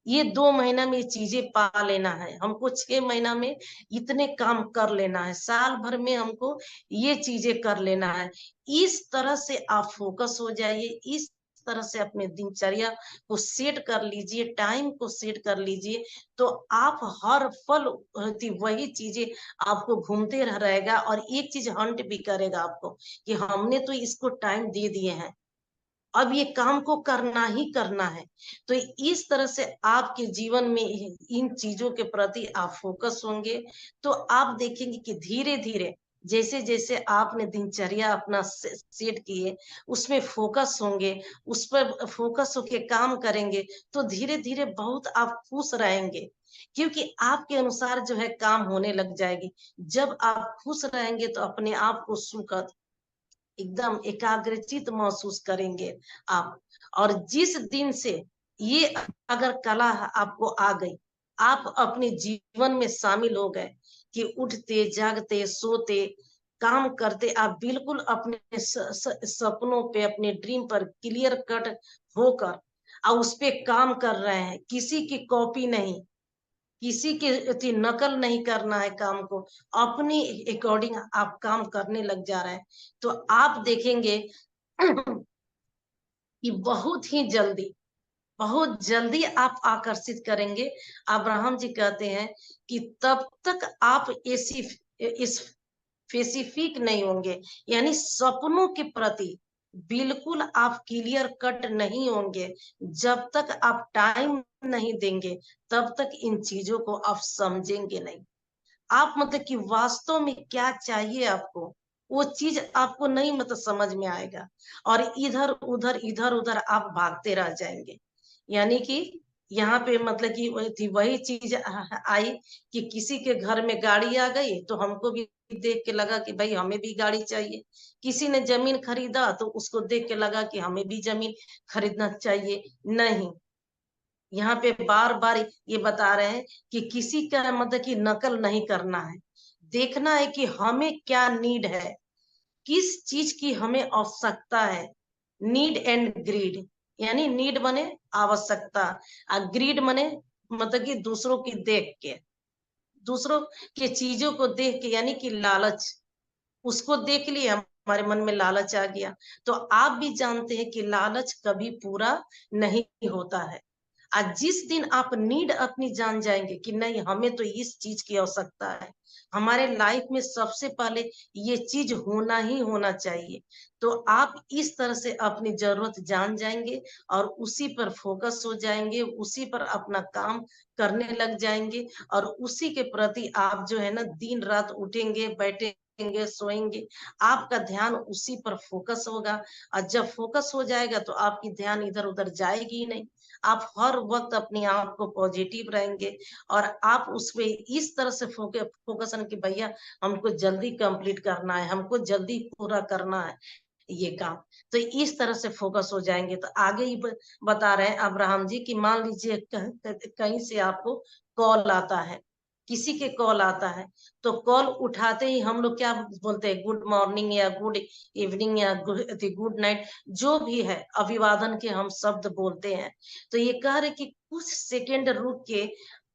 ये 2 महीना में ये चीजें पा लेना है, हमको 6 महीना में इतने काम कर लेना है, साल भर में हमको ये चीजें कर लेना है। इस तरह से आप फोकस हो जाइए, इस तरह से अपने दिनचर्या को सेट कर लीजिए, टाइम को सेट कर लीजिए, तो आप हर पल वही चीजें आपको घूमते रहेगा, और एक चीज हंट भी करेगा आपको कि हमने तो इसको टाइम दे दिए हैं, अब ये काम को करना ही करना है। तो इस तरह से आपके जीवन में इन चीजों के प्रति आप फोकस होंगे, तो आप देखेंगे कि धीरे धीरे जैसे जैसे आपने दिनचर्या अपना सेट किए, उसमें फोकस होंगे, उस पर फोकस होके काम करेंगे, तो धीरे धीरे बहुत आप खुश रहेंगे, क्योंकि आपके अनुसार जो है काम होने लग जाएगी। जब आप खुश रहेंगे तो अपने आप को सुख एकदम एकाग्रचित महसूस करेंगे आप। और जिस दिन से ये अगर कला आपको आ गई, आप अपने जीवन में शामिल हो गए कि उठते जागते सोते काम करते आप बिल्कुल अपने सपनों पे, अपने ड्रीम पर क्लियर कट होकर और उस पे काम कर रहे हैं, किसी की कॉपी नहीं, किसी के नकल नहीं करना है काम को, अपनी अकॉर्डिंग आप काम करने लग जा रहे हैं, तो आप देखेंगे कि बहुत जल्दी आप आकर्षित करेंगे। अब्राहम जी कहते हैं कि तब तक आप ऐसी इस स्पेसिफिक नहीं होंगे, यानी सपनों के प्रति बिल्कुल आप क्लियर कट नहीं होंगे, जब तक आप टाइम नहीं देंगे, तब तक इन चीजों को आप समझेंगे नहीं। आप मतलब कि वास्तव में क्या चाहिए आपको, वो चीज आपको नहीं मतलब समझ में आएगा, और इधर उधर आप भागते रह जाएंगे। यानी कि यहाँ पे मतलब कि वही चीज आई कि किसी के घर में गाड़ी आ गई तो हमको भी देख के लगा कि भाई हमें भी गाड़ी चाहिए, किसी ने जमीन खरीदा तो उसको देख के लगा कि हमें भी जमीन खरीदना चाहिए। नहीं, यहाँ पे बार बार ये बता रहे हैं कि किसी का मतलब कि नकल नहीं करना है, देखना है कि हमें क्या नीड है, किस चीज की हमें आवश्यकता है। नीड एंड ग्रीड, यानी नीड बने आवश्यकता, और ग्रीड बने मतलब कि दूसरों की देख के, दूसरों के चीजों को देख के, यानी कि लालच, उसको देख लिया हमारे मन में लालच आ गया। तो आप भी जानते हैं कि लालच कभी पूरा नहीं होता है। आज जिस दिन आप नीड अपनी जान जाएंगे कि नहीं हमें तो इस चीज की आवश्यकता है, हमारे लाइफ में सबसे पहले ये चीज होना ही होना चाहिए, तो आप इस तरह से अपनी जरूरत जान जाएंगे और उसी पर फोकस हो जाएंगे, उसी पर अपना काम करने लग जाएंगे, और उसी के प्रति आप जो है ना दिन रात उठेंगे बैठेंगे सोएंगे, आपका ध्यान उसी पर फोकस होगा। और जब फोकस हो जाएगा तो आपकी ध्यान इधर उधर जाएगी ही नहीं, आप हर वक्त अपने आप को पॉजिटिव रहेंगे, और आप उसमें इस तरह से फोकस कि भैया हमको जल्दी कंप्लीट करना है, हमको जल्दी पूरा करना है ये काम। तो इस तरह से फोकस हो जाएंगे। तो आगे ही बता रहे हैं अब्राहम जी कि मान लीजिए कहीं से आपको कॉल आता है, किसी के कॉल आता है, तो कॉल उठाते ही हम लोग क्या बोलते हैं, गुड मॉर्निंग या गुड इवनिंग या गुड नाइट, जो भी है अभिवादन के हम शब्द बोलते हैं। तो ये कह रहे कि कुछ सेकंड रुक के,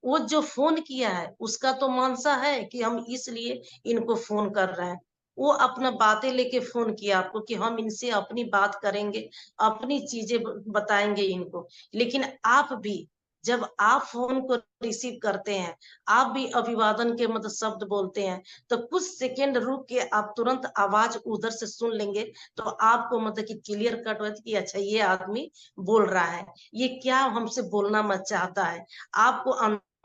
वो जो फोन किया है उसका तो मनसा है कि हम इसलिए इनको फोन कर रहे हैं, वो अपना बातें लेके फोन किया आपको कि हम इनसे अपनी बात करेंगे, अपनी चीजें बताएंगे इनको। लेकिन आप भी जब आप फोन को रिसीव करते हैं, आप भी अभिवादन के मतलब शब्द बोलते हैं, तो कुछ सेकंड रुक के आप तुरंत आवाज उधर से सुन लेंगे, तो आपको मतलब कि क्लियर कट हो कि अच्छा ये आदमी बोल रहा है, ये क्या हमसे बोलना मत चाहता है, आपको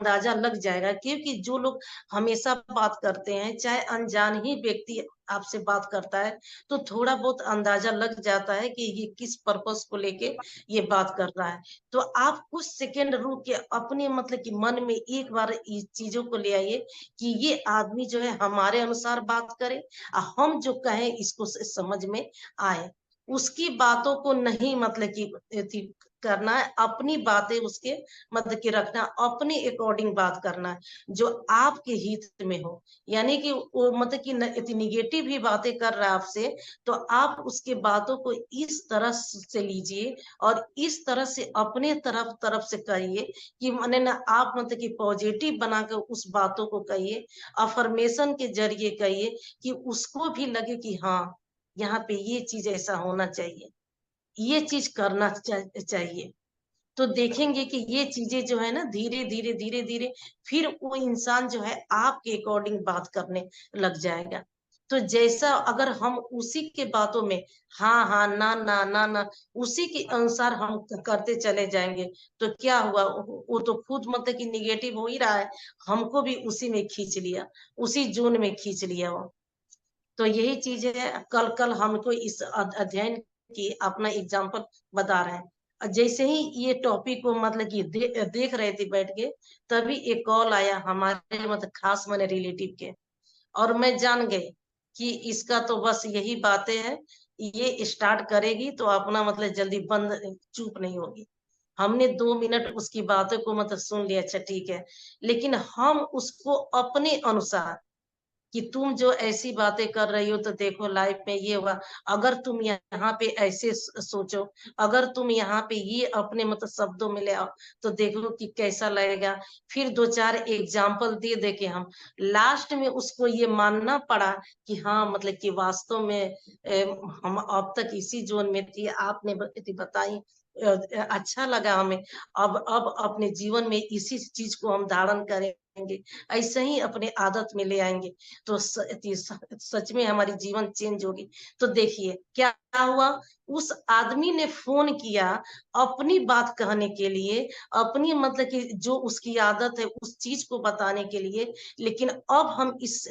अंदाजा लग जाएगा, क्योंकि जो लोग हमेशा बात करते हैं, चाहे अनजान ही व्यक्ति आपसे बात करता है, तो थोड़ा बहुत अंदाजा लग जाता है कि ये किस पर्पस को लेके ये बात कर रहा है। तो आप कुछ सेकंड रुक के अपने मतलब कि मन में एक बार इस चीजों को ले आइए कि ये आदमी जो है हमारे अनुसार बात करे, हम जो कहें इसको समझ में आए। उसकी बातों को नहीं मतलब कि करना है, अपनी बातें उसके मतलब कि रखना, अपने अकॉर्डिंग बात करना है जो आपके हित में हो। यानी कि वो मतलब कि निगेटिव ही बातें कर रहा है आपसे, तो आप उसके बातों को इस तरह से लीजिए और इस तरह से अपने तरफ तरफ से कहिए कि माने ना आप मतलब कि पॉजिटिव बनाकर उस बातों को कहिए, अफर्मेशन के जरिए कहिए कि उसको भी लगे कि हाँ, यहाँ पे ये चीज ऐसा होना चाहिए, ये चीज करना चाहिए। तो देखेंगे कि ये चीजें जो है ना धीरे धीरे धीरे धीरे फिर वो इंसान जो है आपके अकॉर्डिंग बात करने लग जाएगा। तो जैसा अगर हम उसी के बातों में हाँ हाँ ना ना ना ना उसी के अनुसार हम करते चले जाएंगे, तो क्या हुआ, वो तो खुद मतलब कि निगेटिव हो ही रहा है, हमको भी उसी में खींच लिया, उसी जोन में खींच लिया वो। तो यही चीज है, कल कल हमको इस अध्ययन की अपना एग्जाम्पल बता रहे हैं। जैसे ही ये टॉपिक को मतलब कि देख रहे थे बैठ के, तभी एक कॉल आया हमारे मतलब खास मैंने रिलेटिव के, और मैं जान गई कि इसका तो बस यही बातें है, ये स्टार्ट करेगी तो अपना मतलब जल्दी बंद चुप नहीं होगी। हमने 2 मिनट उसकी बातों को मतलब सुन लिया, अच्छा ठीक है, लेकिन हम उसको अपने अनुसार कि तुम जो ऐसी बातें कर रही हो तो देखो लाइफ में ये हुआ, अगर तुम यहाँ पे ऐसे सोचो, अगर तुम यहाँ पे ये अपने मतलब शब्दों में ले आओ तो देखो कि कैसा लगेगा। फिर 2 4 एग्जाम्पल दे दे के हम लास्ट में उसको ये मानना पड़ा कि हाँ मतलब कि वास्तव में हम अब तक इसी जोन में थी, आपने बताई, अच्छा लगा हमें। अब अपने जीवन में इसी चीज को हम धारण करेंगे, ऐसे ही अपने आदत में ले आएंगे, तो सच में हमारी जीवन चेंज होगी। तो देखिए क्या हुआ, उस आदमी ने फोन किया अपनी बात कहने के लिए, अपनी मतलब कि जो उसकी आदत है उस चीज को बताने के लिए। लेकिन अब हम इस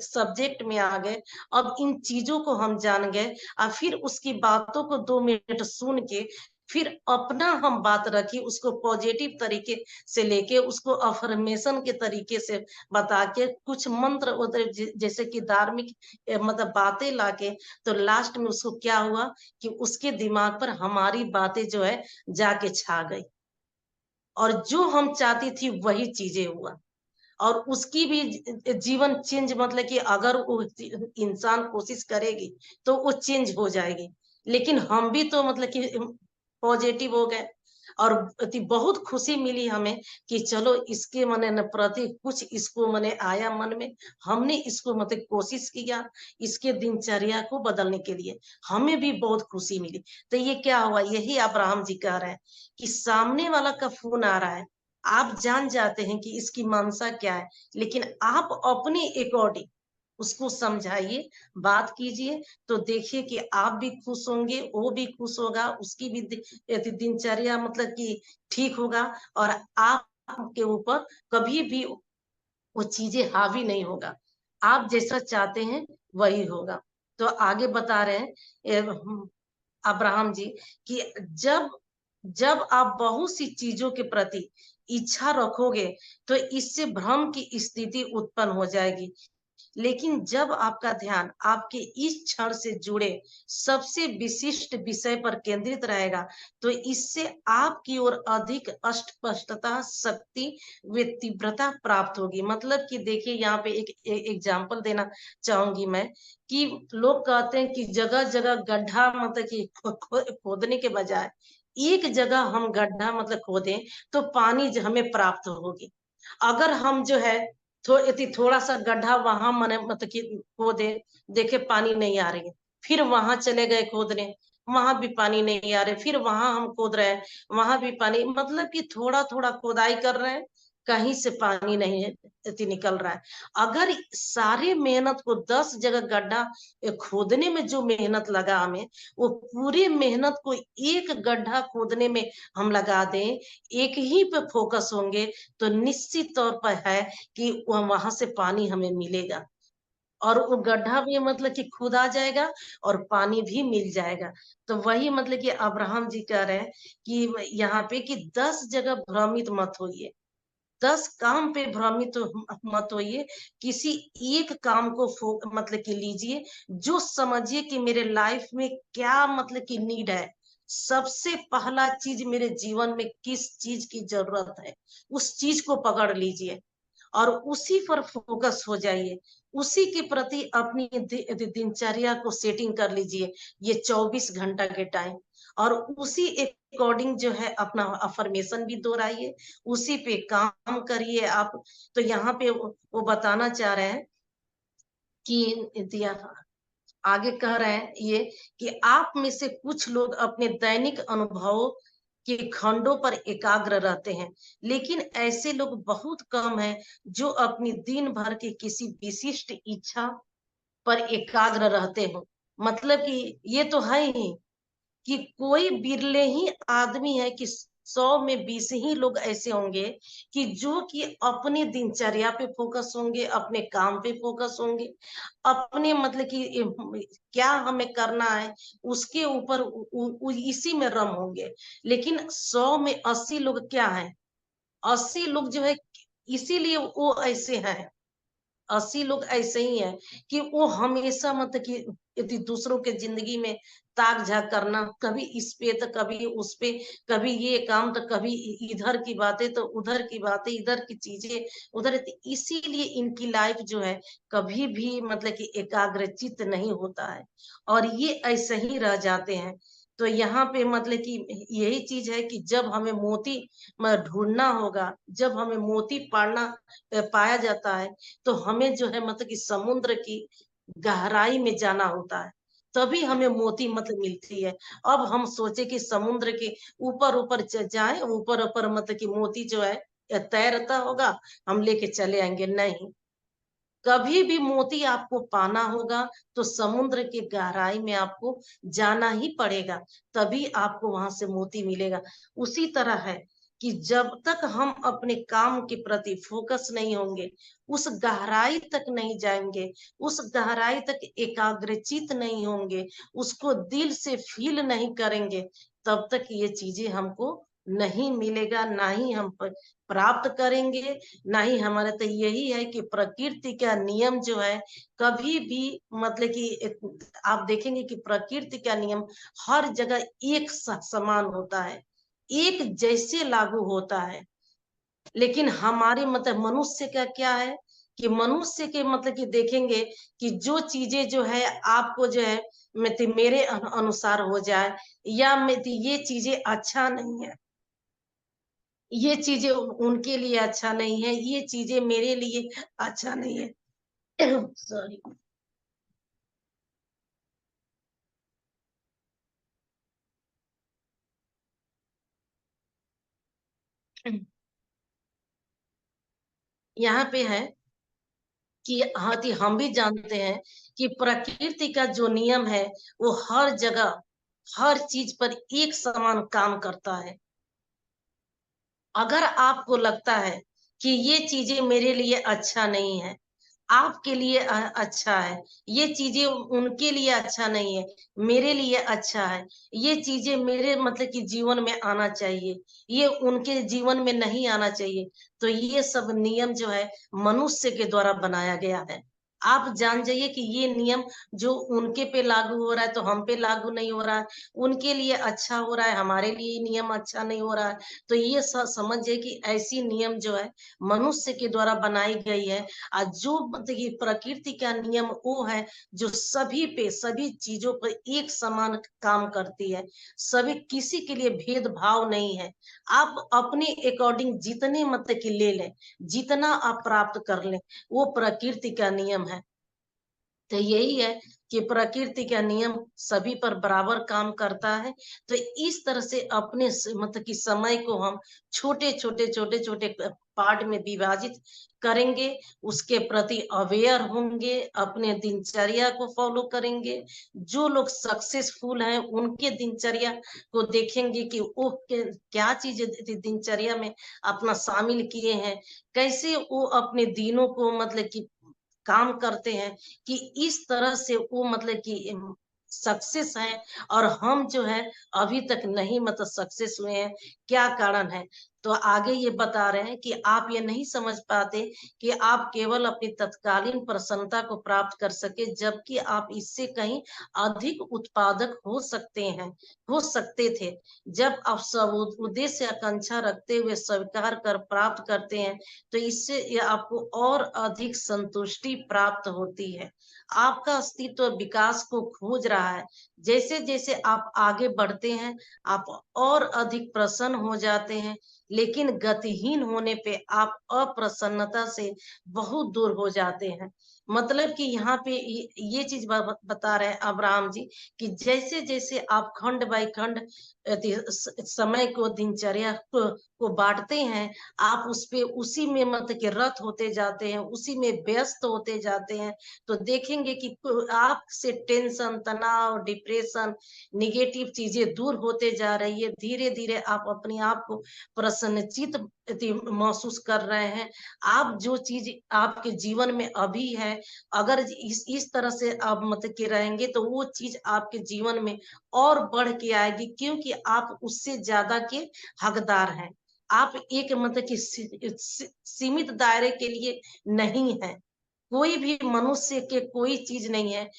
सब्जेक्ट में आ गए, अब इन चीजों को हम जान गए, और फिर उसकी बातों को 2 मिनट सुन के फिर अपना हम बात रखी, उसको पॉजिटिव तरीके से लेके, उसको अफर्मेशन के तरीके से बता के, कुछ मंत्र जैसे कि धार्मिक मतलब बातें लाके, तो लास्ट में उसको क्या हुआ कि उसके दिमाग पर हमारी बातें जो है जाके छा गई, और जो हम चाहती थी वही चीजें हुआ। और उसकी भी जीवन चेंज मतलब कि अगर वो इंसान कोशिश करेगी तो वो चेंज हो जाएगी। लेकिन हम भी तो मतलब कि पॉजिटिव हो गए, और बहुत खुशी मिली हमें कि चलो इसके मने न प्रति कुछ इसको मने आया मन में, हमने इसको मतलब कोशिश किया इसके दिनचर्या को बदलने के लिए, हमें भी बहुत खुशी मिली। तो ये क्या हुआ, यही अब्राहम जी कह रहे हैं कि सामने वाला का फोन आ रहा है, आप जान जाते हैं कि इसकी मंशा क्या है, लेकिन आप अपने अकॉर्डिंग उसको समझाइए, बात कीजिए, तो देखिए कि आप भी खुश होंगे, वो भी खुश होगा, उसकी भी दिनचर्या मतलब कि ठीक होगा, और आपके ऊपर कभी भी वो चीजें हावी नहीं होगा, आप जैसा चाहते हैं वही होगा। तो आगे बता रहे हैं अब्राहम जी कि जब जब आप बहुत सी चीजों के प्रति इच्छा रखोगे तो इससे भ्रम की स्थिति उत्पन्न हो जाएगी। लेकिन जब आपका ध्यान आपके इस क्षण से जुड़े सबसे विशिष्ट विषय पर केंद्रित रहेगा, तो इससे आपकी ओर अधिक स्पष्टता, शक्ति व तीव्रता प्राप्त होगी। मतलब कि देखिए यहाँ पे एक एग्जांपल देना चाहूंगी मैं, कि लोग कहते हैं कि जगह जगह गड्ढा मतलब कि खोदने के बजाय एक जगह हम गड्ढा मतलब खोदें तो पानी हमें प्राप्त होगी। अगर हम जो है थोड़ा सा गड्ढा वहां मने मतलब कि खोदे, देखे पानी नहीं आ रही है, फिर वहां चले गए खोदने, वहां भी पानी नहीं आ रहे, फिर वहां हम खोद रहे हैं, वहां भी पानी, मतलब कि थोड़ा थोड़ा खोदाई कर रहे हैं, कहीं से पानी नहीं निकल रहा है। अगर सारे मेहनत को 10 जगह गड्ढा खोदने में जो मेहनत लगा हमें, वो पूरी मेहनत को एक गड्ढा खोदने में हम लगा दें, एक ही पे फोकस होंगे, तो निश्चित तौर पर है कि वहां से पानी हमें मिलेगा। और वो गड्ढा भी मतलब कि खुदा जाएगा और पानी भी मिल जाएगा। तो वही मतलब कि अब्राहम जी कह रहे हैं कि यहाँ पे कि 10 जगह भ्रमित मत होइए, 10 काम पे भ्रमित मत होइए, किसी एक काम को मतलब कि लीजिए, जो समझिए कि मेरे लाइफ में क्या मतलब की नीड है। सबसे पहला चीज मेरे जीवन में किस चीज की जरूरत है, उस चीज को पकड़ लीजिए और उसी पर फोकस हो जाइए। उसी के प्रति अपनी दिनचर्या को सेटिंग कर लीजिए, ये 24 घंटा के टाइम। और उसी अकॉर्डिंग जो है अपना अफर्मेशन भी दोहराइए, उसी पे काम करिए आप। तो यहाँ पे वो बताना चाह रहे हैं कि दिया आगे कह रहे हैं ये कि आप में से कुछ लोग अपने दैनिक अनुभवों के खंडों पर एकाग्र रहते हैं, लेकिन ऐसे लोग बहुत कम हैं जो अपनी दिन भर की किसी विशिष्ट इच्छा पर एकाग्र रहते हो। मतलब कि ये तो है ही कि कोई बिरले ही आदमी है कि 100 में 20 ही लोग ऐसे होंगे कि जो कि अपने दिनचर्या पे फोकस होंगे, अपने काम पे फोकस होंगे, अपने मतलब कि क्या हमें करना है उसके ऊपर इसी में रम होंगे। लेकिन 100 में 80 लोग क्या है, 80 लोग जो है इसीलिए वो ऐसे हैं, 80 लोग ऐसे ही हैं कि वो हमेशा मतलब कि यदि दूसरों के जिंदगी में ताक झाक करना, कभी इस पे तो कभी उस पे, कभी ये काम तो कभी इधर की बातें तो उधर की बातें, इधर की चीजें उधर, इसीलिए इनकी लाइफ जो है कभी भी मतलब कि एकाग्रचित नहीं होता है और ये ऐसे ही रह जाते हैं। तो यहाँ पे मतलब कि यही चीज है कि जब हमें मोती ढूंढना होगा, जब हमें मोती पाया जाता है, तो हमें जो है मतलब कि समुद्र की गहराई में जाना होता है, तभी हमें मोती मतलब मिलती है। अब हम सोचे कि समुद्र के ऊपर ऊपर जाए, ऊपर ऊपर मतलब कि मोती जो है तैरता होगा, हम लेके चले आएंगे, नहीं। कभी भी मोती आपको पाना होगा तो समुद्र की गहराई में आपको जाना ही पड़ेगा, तभी आपको वहां से मोती मिलेगा। उसी तरह है कि जब तक हम अपने काम के प्रति फोकस नहीं होंगे, उस गहराई तक नहीं जाएंगे, उस गहराई तक एकाग्रचित नहीं होंगे, उसको दिल से फील नहीं करेंगे, तब तक ये चीजें हमको नहीं मिलेगा, ना ही हम प्राप्त करेंगे, ना ही हमारा। तो यही है कि प्रकृति का नियम जो है कभी भी मतलब कि आप देखेंगे कि प्रकृति का नियम हर जगह एक समान होता है, एक जैसे लागू होता है। लेकिन हमारे मतलब मनुष्य का क्या है कि मनुष्य के मतलब कि देखेंगे कि जो चीजें जो है आपको जो है मेरे अनुसार हो जाए, या ये चीजें अच्छा नहीं है, ये चीजें उनके लिए अच्छा नहीं है, ये चीजें मेरे लिए अच्छा नहीं है। सॉरी। यहाँ पे है कि हाँ कि हम भी जानते हैं कि प्रकृति का जो नियम है वो हर जगह हर चीज पर एक समान काम करता है। अगर आपको लगता है कि ये चीजें मेरे लिए अच्छा नहीं है, आपके लिए अच्छा है, ये चीजें उनके लिए अच्छा नहीं है, मेरे लिए अच्छा है, ये चीजें मेरे मतलब कि जीवन में आना चाहिए, ये उनके जीवन में नहीं आना चाहिए, तो ये सब नियम जो है मनुष्य के द्वारा बनाया गया है। आप जान जाइए कि ये नियम जो उनके पे लागू हो रहा है तो हम पे लागू नहीं हो रहा है, उनके लिए अच्छा हो रहा है, हमारे लिए नियम अच्छा नहीं हो रहा है। तो ये समझिए कि ऐसी नियम जो है मनुष्य के द्वारा बनाई गई है। जो मतलब कि प्रकृति का नियम वो है जो सभी पे सभी चीजों पर एक समान काम करती है, सभी किसी के लिए भेदभाव नहीं है। आप अपने अकॉर्डिंग जितने मतलब कि ले लें, जितना आप प्राप्त कर लें, वो प्रकृति का नियम है। तो यही है। कि प्रकृति का नियम सभी पर बराबर काम करता है। तो इस तरह से अपने मतलब कि समय को हम छोटे छोटे छोटे छोटे पार्ट में विभाजित करेंगे, उसके प्रति अवेयर होंगे, अपने दिनचर्या को फॉलो करेंगे। जो लोग सक्सेसफुल हैं उनके दिनचर्या को देखेंगे कि वो क्या चीज दिनचर्या में अपना शामिल किए हैं, कैसे वो अपने दिनों को मतलब कि काम करते हैं, कि इस तरह से वो मतलब कि सक्सेस है। और हम जो है अभी तक नहीं मतलब सक्सेस हुए हैं, क्या कारण है? तो आगे ये बता रहे हैं कि आप ये नहीं समझ पाते कि आप केवल अपनी तत्कालीन प्रसन्नता को प्राप्त कर सके, जबकि आप इससे कहीं अधिक उत्पादक हो सकते थे। जब आप सब उद्देश्य आकांक्षा रखते हुए स्वीकार कर प्राप्त करते हैं, तो इससे ये आपको और अधिक संतुष्टि प्राप्त होती है। आपका अस्तित्व विकास को खोज रहा है। जैसे जैसे आप आगे बढ़ते हैं, आप और अधिक प्रसन्न हो जाते हैं, लेकिन गतिहीन होने पे आप अप्रसन्नता से बहुत दूर हो जाते हैं। मतलब कि यहाँ पे ये चीज बता रहे हैं अब्राहम जी, कि जैसे जैसे आप खंड बाय खंड समय को दिनचर्या को बांटते हैं, आप उस पे उसी में मतलब कि रत होते जाते हैं, उसी में व्यस्त होते जाते हैं, तो देखेंगे कि आपसे टेंशन, तनाव, डिप्रेशन, निगेटिव चीजें दूर होते जा रही है। धीरे धीरे आप अपने आप को प्रसन्नचित महसूस कर रहे हैं। आप जो चीज आपके जीवन में अभी है, अगर इस तरह से आप मतलब कि रहेंगे, तो वो चीज आपके जीवन में और बढ़ के आएगी, क्योंकि आप उससे ज्यादा के हकदार हैं। आप एक मतलब कि सीमित दायरे के लिए नहीं है। कोई भी मनुष्य के कोई चीज नहीं है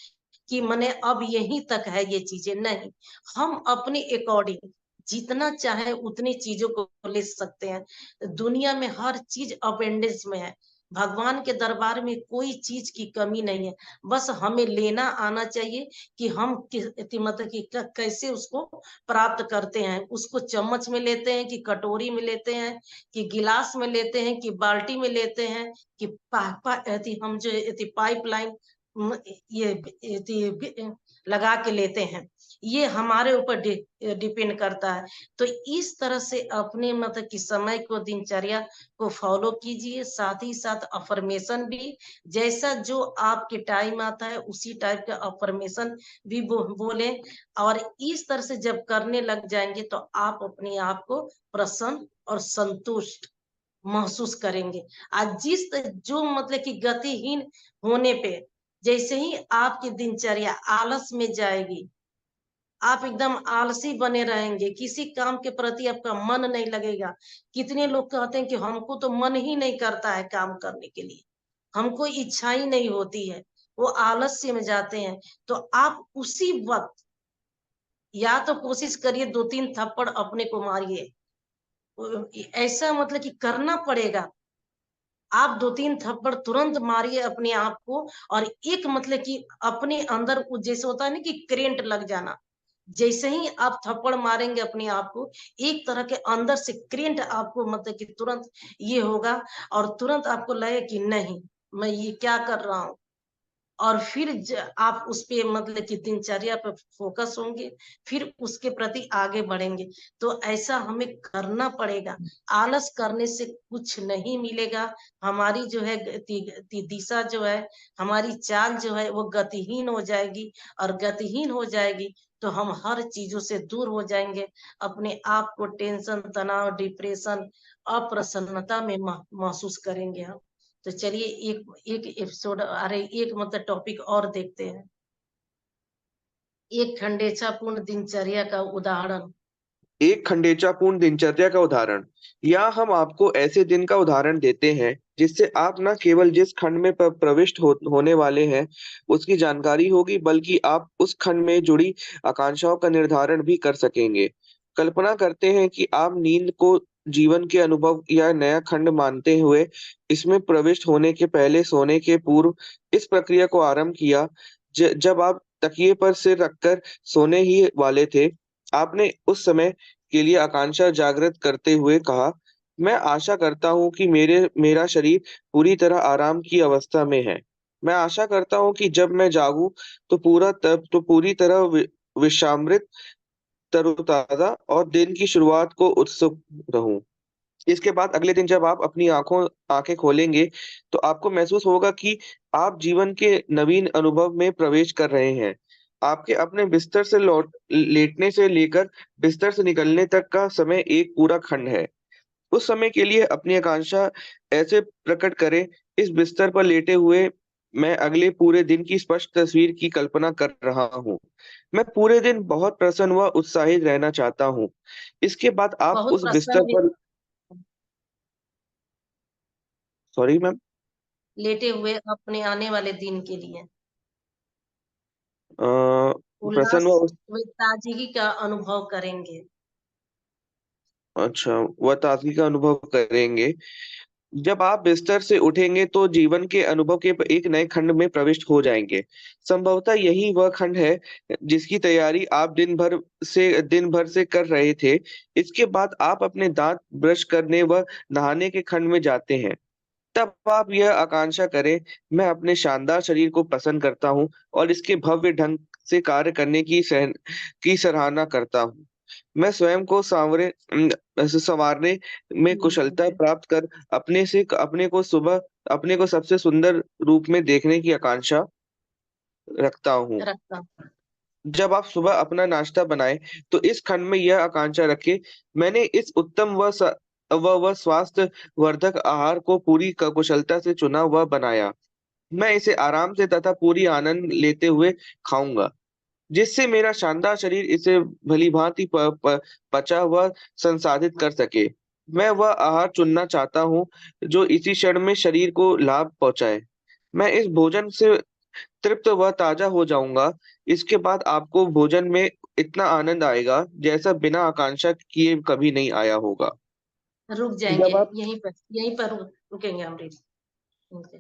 कि मने अब यहीं तक है ये चीजें, नहीं। हम अपने अकॉर्डिंग जितना चाहे उतनी चीजों को ले सकते हैं। दुनिया में हर चीज अपेंडेंस में है। भगवान के दरबार में कोई चीज की कमी नहीं है। बस हमें लेना आना चाहिए कि हम मतलब कि कैसे उसको प्राप्त करते हैं। उसको चम्मच में लेते हैं, कि कटोरी में लेते हैं, कि गिलास में लेते हैं, कि बाल्टी में लेते हैं, कि हम जो पाइपलाइन ये लगा के लेते हैं। ये हमारे ऊपर डिपेंड करता है। तो इस तरह से अपने मतलब कि समय को, दिनचर्या को फॉलो कीजिए। साथ ही साथ अफर्मेशन भी, जैसा जो आपके टाइम आता है उसी टाइप का अफर्मेशन भी बोले। और इस तरह से जब करने लग जाएंगे, तो आप अपने आप को प्रसन्न और संतुष्ट महसूस करेंगे। आज जो मतलब कि गतिहीन होने पे, जैसे ही आपकी दिनचर्या आलस में जाएगी, आप एकदम आलसी बने रहेंगे, किसी काम के प्रति आपका मन नहीं लगेगा। कितने लोग कहते हैं कि हमको तो मन ही नहीं करता है काम करने के लिए, हमको इच्छा ही नहीं होती है, वो आलस्य में जाते हैं। तो आप उसी वक्त या तो कोशिश करिए 2-3 थप्पड़ अपने को मारिए। ऐसा मतलब कि करना पड़ेगा। आप 2-3 थप्पड़ तुरंत मारिए अपने आप को, और एक मतलब कि अपने अंदर जैसे होता है ना कि करेंट लग जाना। जैसे ही आप थप्पड़ मारेंगे अपने आप को, एक तरह के अंदर से करेंट आपको मतलब कि तुरंत ये होगा, और तुरंत आपको लगे कि नहीं, मैं ये क्या कर रहा हूँ। और फिर आप उस पे मतलब कि दिनचर्या पे फोकस होंगे, फिर उसके प्रति आगे बढ़ेंगे। तो ऐसा हमें करना पड़ेगा। आलस करने से कुछ नहीं मिलेगा। हमारी जो है दिशा जो है, हमारी चाल जो है, वो गतिहीन हो जाएगी। और गतिहीन हो जाएगी तो हम हर चीजों से दूर हो जाएंगे। अपने आप को टेंशन, तनाव, डिप्रेशन, अप्रसन्नता में महसूस करेंगे हम। तो चलिए एक एक एपिसोड, अरे एक मतलब टॉपिक और देखते हैं। एक खंडेच्छापूर्ण दिनचर्या का उदाहरण। एक खंडेचापूर्ण दिनचर्या का उदाहरण। यहाँ हम आपको ऐसे दिन का उदाहरण देते हैं जिससे आप न केवल जिस खंड में प्रविष्ट होने वाले हैं उसकी जानकारी होगी, बल्कि आप उस खंड में जुड़ी आकांक्षाओं का निर्धारण भी कर सकेंगे। कल्पना करते हैं कि आप नींद को जीवन के अनुभव या नया खंड मानते हुए इसमें प्रविष्ट होने के पहले सोने के पूर्व इस प्रक्रिया को आरंभ किया। जब आप तकिए पर सिर रखकर सोने ही वाले थे, आपने उस समय के लिए आकांक्षा जागृत करते हुए कहा, मैं आशा करता हूँ कि मेरा शरीर पूरी तरह आराम की अवस्था में है। मैं आशा करता हूँ कि जब मैं जागूँ तो पूरी तरह विश्रामित, तरोताज़ा और दिन की शुरुआत को उत्सुक रहूँ। इसके बाद अगले दिन जब आप अपनी आँखें खोलेंगे, तो आपको महसूस होगा कि आप जीवन के नवीन अनुभव में प्रवेश कर रहे हैं। आपके अपने बिस्तर से लेटने से लेकर बिस्तर से निकलने तक का समय एक पूरा खंड है। उस समय के लिए अपनी आकांक्षा ऐसे प्रकट करें, इस बिस्तर पर लेटे हुए मैं अगले पूरे दिन की स्पष्ट तस्वीर की कल्पना कर रहा हूँ। मैं पूरे दिन बहुत प्रसन्न व उत्साहित रहना चाहता हूँ। इसके बाद आप बहुत उस बिस्तर प्रसन्न पर सॉरी मैम। लेटे हुए अपने आने वाले दिन के लिए अ, उल्लास प्रसन्न व उस व ताजगी का अनुभव करेंगे। अच्छा, वह ताज़गी का अनुभव करेंगे। जब आप बिस्तर से उठेंगे तो जीवन के अनुभव के एक नए खंड में प्रविष्ट हो जाएँगे। संभवतः यही वह खंड है जिसकी तैयारी आप दिन भर से कर रहे थे। इसके बाद आप अपने दाँत ब्रश करने व नहाने के खंड में जाते हैं। तब आप यह आकांक्षा करें, मैं अपने शानदार शरीर को पसंद करता हूँ और इसके भव्य ढंग से कार्य करने की सराहना करता हूँ। मैं स्वयं को सँवारने में कुशलता प्राप्त कर अपने को सबसे सुंदर रूप में देखने की आकांक्षा रखता हूँ। रखता हूँ। जब आप सुबह अपना नाश्ता बनाएँ, तो इस खंड में यह आकांक्षा रखें, मैंने इस उत्तम व स्वास्थ्यवर्धक आहार को पूरी कुशलता से चुना व बनाया। मैं इसे आराम से तथा पूरी आनंद लेते हुए खाऊँगा, जिससे मेरा शानदार शरीर इसे भली-भाँति प प पचा व संसाधित कर सके। मैं वह आहार चुनना चाहता हूँ, जो इसी क्षण में शरीर को लाभ पहुँचाए। मैं इस भोजन से तृप्त व ताज़ा हो जाऊँगा। इसके बाद आपको भोजन में इतना आनंद आएगा, जैसा बिना आकांक्षा किए कभी नहीं आया होगा। रुक जाएँगे, जब आप यहीं पर रुकेंगे अमरीश। ओके।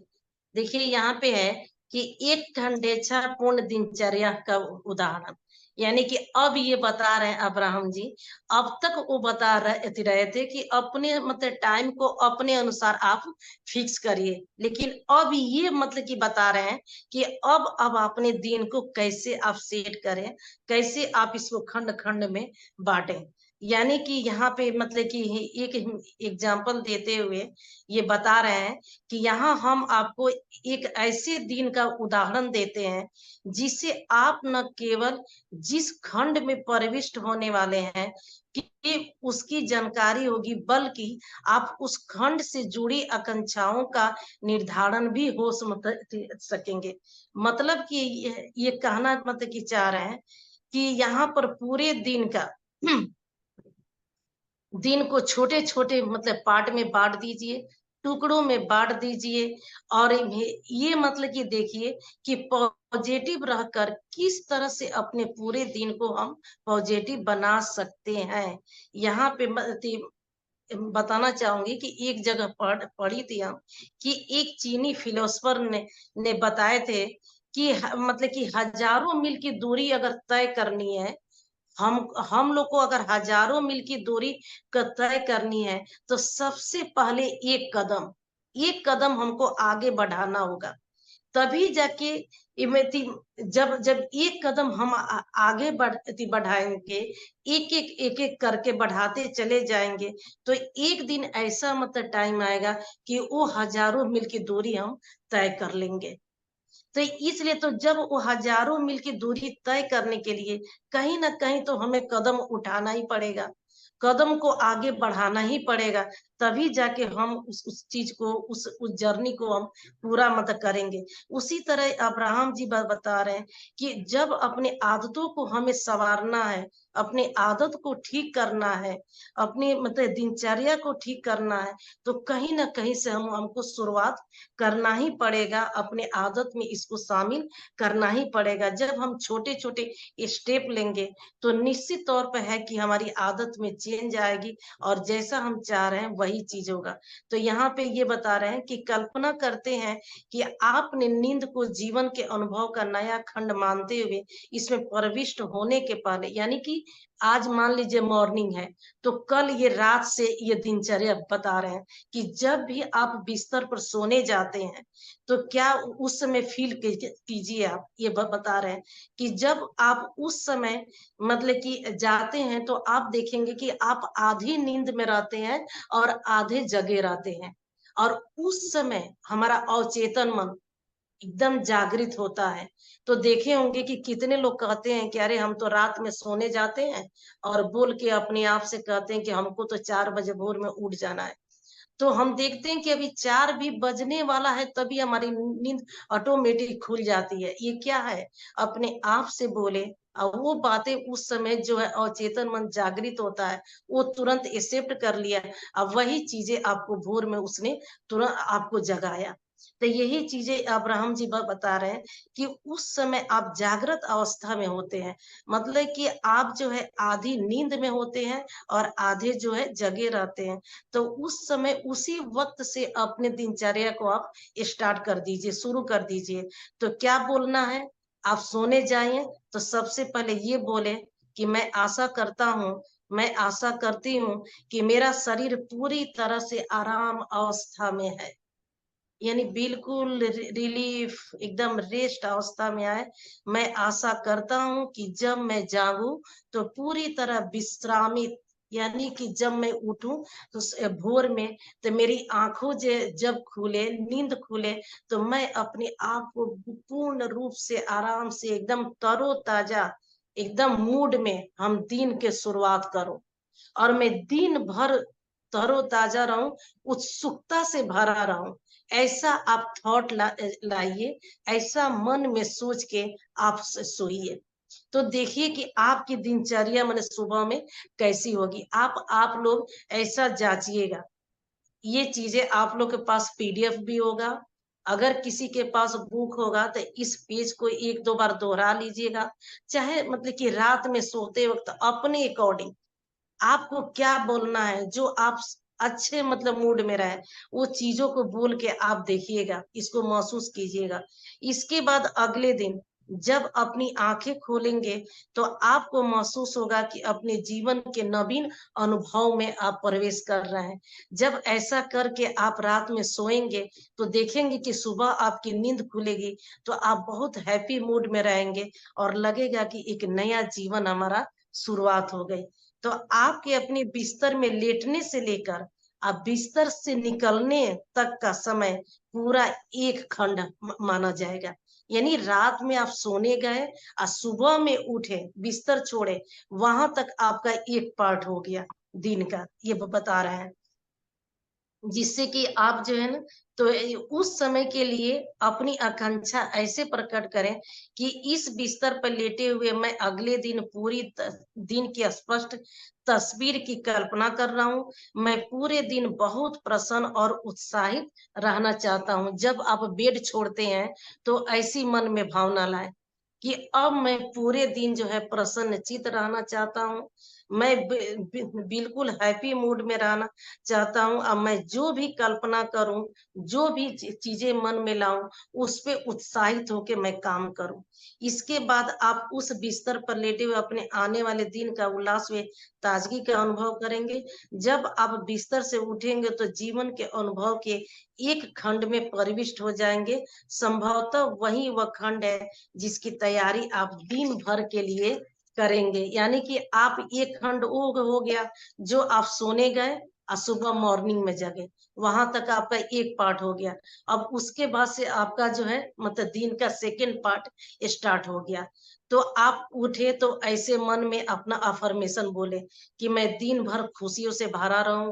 देखिए यहाँ पे है कि एक घंटेच्छा पूर्ण दिनचर्या का उदाहरण, यानी कि अब ये बता रहे हैं अब्राहम जी। अब तक वो बता रहे थे कि अपने मतलब टाइम को अपने अनुसार आप फिक्स करिए, लेकिन अब ये मतलब कि बता रहे हैं कि अब अपने दिन को कैसे आप सेट करें, कैसे आप इसको खंड खंड में बांटें। यानी कि यहाँ पे मतलब कि एक एग्जाम्पल देते हुए ये बता रहे हैं कि यहाँ हम आपको एक ऐसे दिन का उदाहरण देते हैं जिससे आप न केवल जिस खंड में प्रविष्ट होने वाले हैं कि उसकी जानकारी होगी, बल्कि आप उस खंड से जुड़ी आकांक्षाओं का निर्धारण भी हो सकेंगे। मतलब कि ये कहना मतलब कि चाह रहे हैं कि यहाँ पर पूरे दिन का दिन को छोटे-छोटे मतलब पार्ट में बाँट दीजिए, टुकड़ों में बाँट दीजिए और ये मतलब कि देखिए कि पॉजिटिव रहकर किस तरह से अपने पूरे दिन को हम पॉजिटिव बना सकते हैं। यहाँ पे बताना चाहूँगी कि एक जगह पढ़ी थी हम कि एक चीनी फिलोसोफर ने बताए थे कि मतलब कि हज़ारों मील की दूरी अगर तय करनी है, हम लोग को अगर हजारों मील की दूरी तय करनी है तो सबसे पहले एक कदम हमको आगे बढ़ाना होगा, तभी जाके जब जब एक कदम हम आगे बढ़ाएंगे, एक एक करके बढ़ाते चले जाएंगे, तो एक दिन ऐसा मतलब टाइम आएगा कि वो हजारों मील की दूरी हम तय कर लेंगे। तो इसलिए तो जब वो हजारों मील की दूरी तय करने के लिए कहीं न कहीं तो हमें कदम उठाना ही पड़ेगा। कदम को आगे बढ़ाना ही पड़ेगा, तभी जाके हम उस चीज़ को उस जर्नी को हम पूरा मतलब करेंगे। उसी तरह अब्राहम जी बता रहे हैं कि जब अपनी आदतों को हमें सँवारना है, अपनी आदत को ठीक करना है, अपनी मतलब दिनचर्या को ठीक करना है, तो कहीं न कहीं से हमको शुरुआत करना ही पड़ेगा, अपने आदत में इसको शामिल करना ही पड़ेगा। जब हम छोटे-छोटे स्टेप लेंगे, तो निश्चित तौर पे है कि हमारी आदत में चेंज आएगी और जैसा हम चाह रहे हैं वही चीज़ होगा। तो यहाँ पे ये बता रहे हैं कि कल्पना करते हैं कि आपने नींद को जीवन के अनुभव का नया खंड मानते हुए इसमें प्रविष्ट होने के पहले, यानी कि आज मान लीजिए मॉर्निंग है, तो कल ये रात से ये दिनचर्या बता रहे हैं कि जब भी आप बिस्तर पर सोने जाते हैं, तो क्या उस समय फील कीजिए आप, ये बता रहे हैं कि जब आप उस समय मतलब कि जाते हैं, तो आप देखेंगे कि आप आधी नींद में रहते हैं और आधे जगे रहते हैं। और उस समय हमारा अवचेतन मन एकदम जागृत होता है। तो देखे होंगे कि कितने लोग कहते हैं कि अरे हम तो रात में सोने जाते हैं और बोल के अपने आप से कहते हैं कि हमको तो 4 बजे भोर में उठ जाना है। तो हम देखते हैं कि अभी 4 भी बजने वाला है, तभी हमारी नींद ऑटोमेटिक खुल जाती है। ये क्या है? अपने आप से बोले और वो बातें उस समय जो है अवचेतन मन जागृत होता है, वो तुरंत एक्सेप्ट कर लिया। अब वही चीजें आपको भोर में उसने तुरंत आपको जगाया। तो यही चीजें अब्राहम जी बता रहे हैं कि उस समय आप जागृत अवस्था में होते हैं, मतलब कि आप जो है आधी नींद में होते हैं और आधे जो है जगे रहते हैं। तो उस समय उसी वक्त से अपने दिनचर्या को आप स्टार्ट कर दीजिए, शुरू कर दीजिए। तो क्या बोलना है? आप सोने जाइए तो सबसे पहले ये बोले कि मैं आशा करती हूँ कि मेरा शरीर पूरी तरह से आराम अवस्था में है, यानी बिल्कुल रिलीफ, एकदम रेस्ट अवस्था में आए। मैं आशा करता हूँ कि जब मैं जागूं तो पूरी तरह विश्रामित, यानी कि जब मैं उठूं तो भोर में तो मेरी आंखों जब खुले, नींद खुले, तो मैं अपने आप को पूर्ण रूप से आराम से एकदम तरोताजा, एकदम मूड में हम दिन के शुरुआत करूं और मैं दिन भर तरोताजा रहूं, उत्सुकता से भरा रहूं। ऐसा आप थॉट लाइए, ऐसा मन में सोच के आप सोइए। तो देखिए कि आपकी दिनचर्या मैंने सुबह में कैसी होगी। आप लोग ऐसा जांचिएगा। ये चीजें आप लोग के पास पीडीएफ भी होगा। अगर किसी के पास बुक होगा तो इस पेज को 1-2 बार दोहरा लीजिएगा। चाहे मतलब कि रात में सोते वक्त अपने अकॉर्डिंग आपको क्या बोलना है, जो आप अच्छे मतलब मूड में रहे, वो चीजों को बोल के आप देखिएगा, इसको महसूस कीजिएगा। इसके बाद अगले दिन जब अपनी आंखें खोलेंगे, तो आपको महसूस होगा कि अपने जीवन के नवीन अनुभव में आप प्रवेश कर रहे हैं। जब ऐसा करके आप रात में सोएंगे, तो देखेंगे कि सुबह आपकी नींद खुलेगी, तो आप बहुत हैप्पी मूड में रहेंगे और लगेगा कि एक नया जीवन हमारा शुरुआत हो गई। तो आपके अपने बिस्तर में लेटने से लेकर आप बिस्तर से निकलने तक का समय पूरा एक खंड माना जाएगा। यानी रात में आप सोने गए और सुबह में उठे, बिस्तर छोड़े, वहां तक आपका एक पार्ट हो गया दिन का, ये बता रहे हैं। जिससे कि आप जो है ना, तो उस समय के लिए अपनी आकांक्षा ऐसे प्रकट करें कि इस बिस्तर पर लेटे हुए मैं अगले दिन पूरी दिन की स्पष्ट तस्वीर की कल्पना कर रहा हूँ। मैं पूरे दिन बहुत प्रसन्न और उत्साहित रहना चाहता हूँ। जब आप बेड छोड़ते हैं, तो ऐसी मन में भावना लाए कि अब मैं पूरे दिन जो है प्रसन्नचित रहना चाहता हूँ। मैं बिल्कुल हैप्पी मूड में रहना चाहता हूँ। अब मैं जो भी कल्पना करूं, जो भी चीजें मन में लाऊं, उस पे उत्साहित होके मैं काम करूं। इसके बाद आप उस बिस्तर पर लेटे हुए अपने आने वाले दिन का उल्लास व ताजगी का अनुभव करेंगे। जब आप बिस्तर से उठेंगे, तो जीवन के अनुभव के एक खंड में प्रविष्ट हो जाएंगे। संभवतः वही वह खंड है जिसकी तैयारी आप दिन भर के लिए करेंगे। यानी कि आप एक खंड हो गया जो आप सोने गए और सुबह मॉर्निंग में जगे, वहां तक आपका एक पार्ट हो गया। अब उसके बाद से आपका जो है मतलब दिन का सेकंड पार्ट स्टार्ट हो गया। तो आप उठे तो ऐसे मन में अपना अफर्मेशन बोले कि मैं दिन भर खुशियों से भरा रहूं,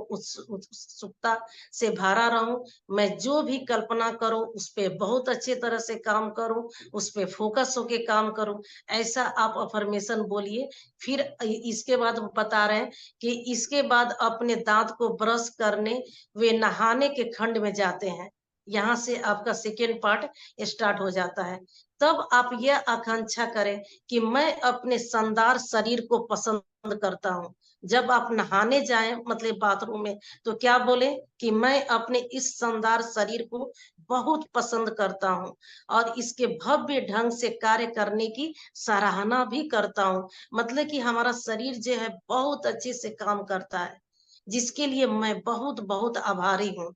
उत्सुकता से भरा रहूं। मैं जो भी कल्पना करूं उस पे बहुत अच्छे तरह से काम करूं, उस पे फोकस होके काम करूं। ऐसा आप अफर्मेशन बोलिए। फिर इसके बाद वो बता रहे हैं कि इसके बाद अपने दांत को ब्रश करने वे नहाने के खंड में जाते हैं। यहाँ से आपका सेकेंड पार्ट स्टार्ट हो जाता है। तब आप यह आकांक्षा करें कि मैं अपने शानदार शरीर को पसंद करता हूँ। जब आप नहाने जाएँ मतलब बाथरूम में, तो क्या बोले कि मैं अपने इस शानदार शरीर को बहुत पसंद करता हूँ और इसके भव्य ढंग से कार्य करने की सराहना भी करता हूँ। मतलब कि हमारा शरीर जो है बहुत अच्छे से काम करता है, जिसके लिए मैं बहुत-बहुत आभारी हूँ।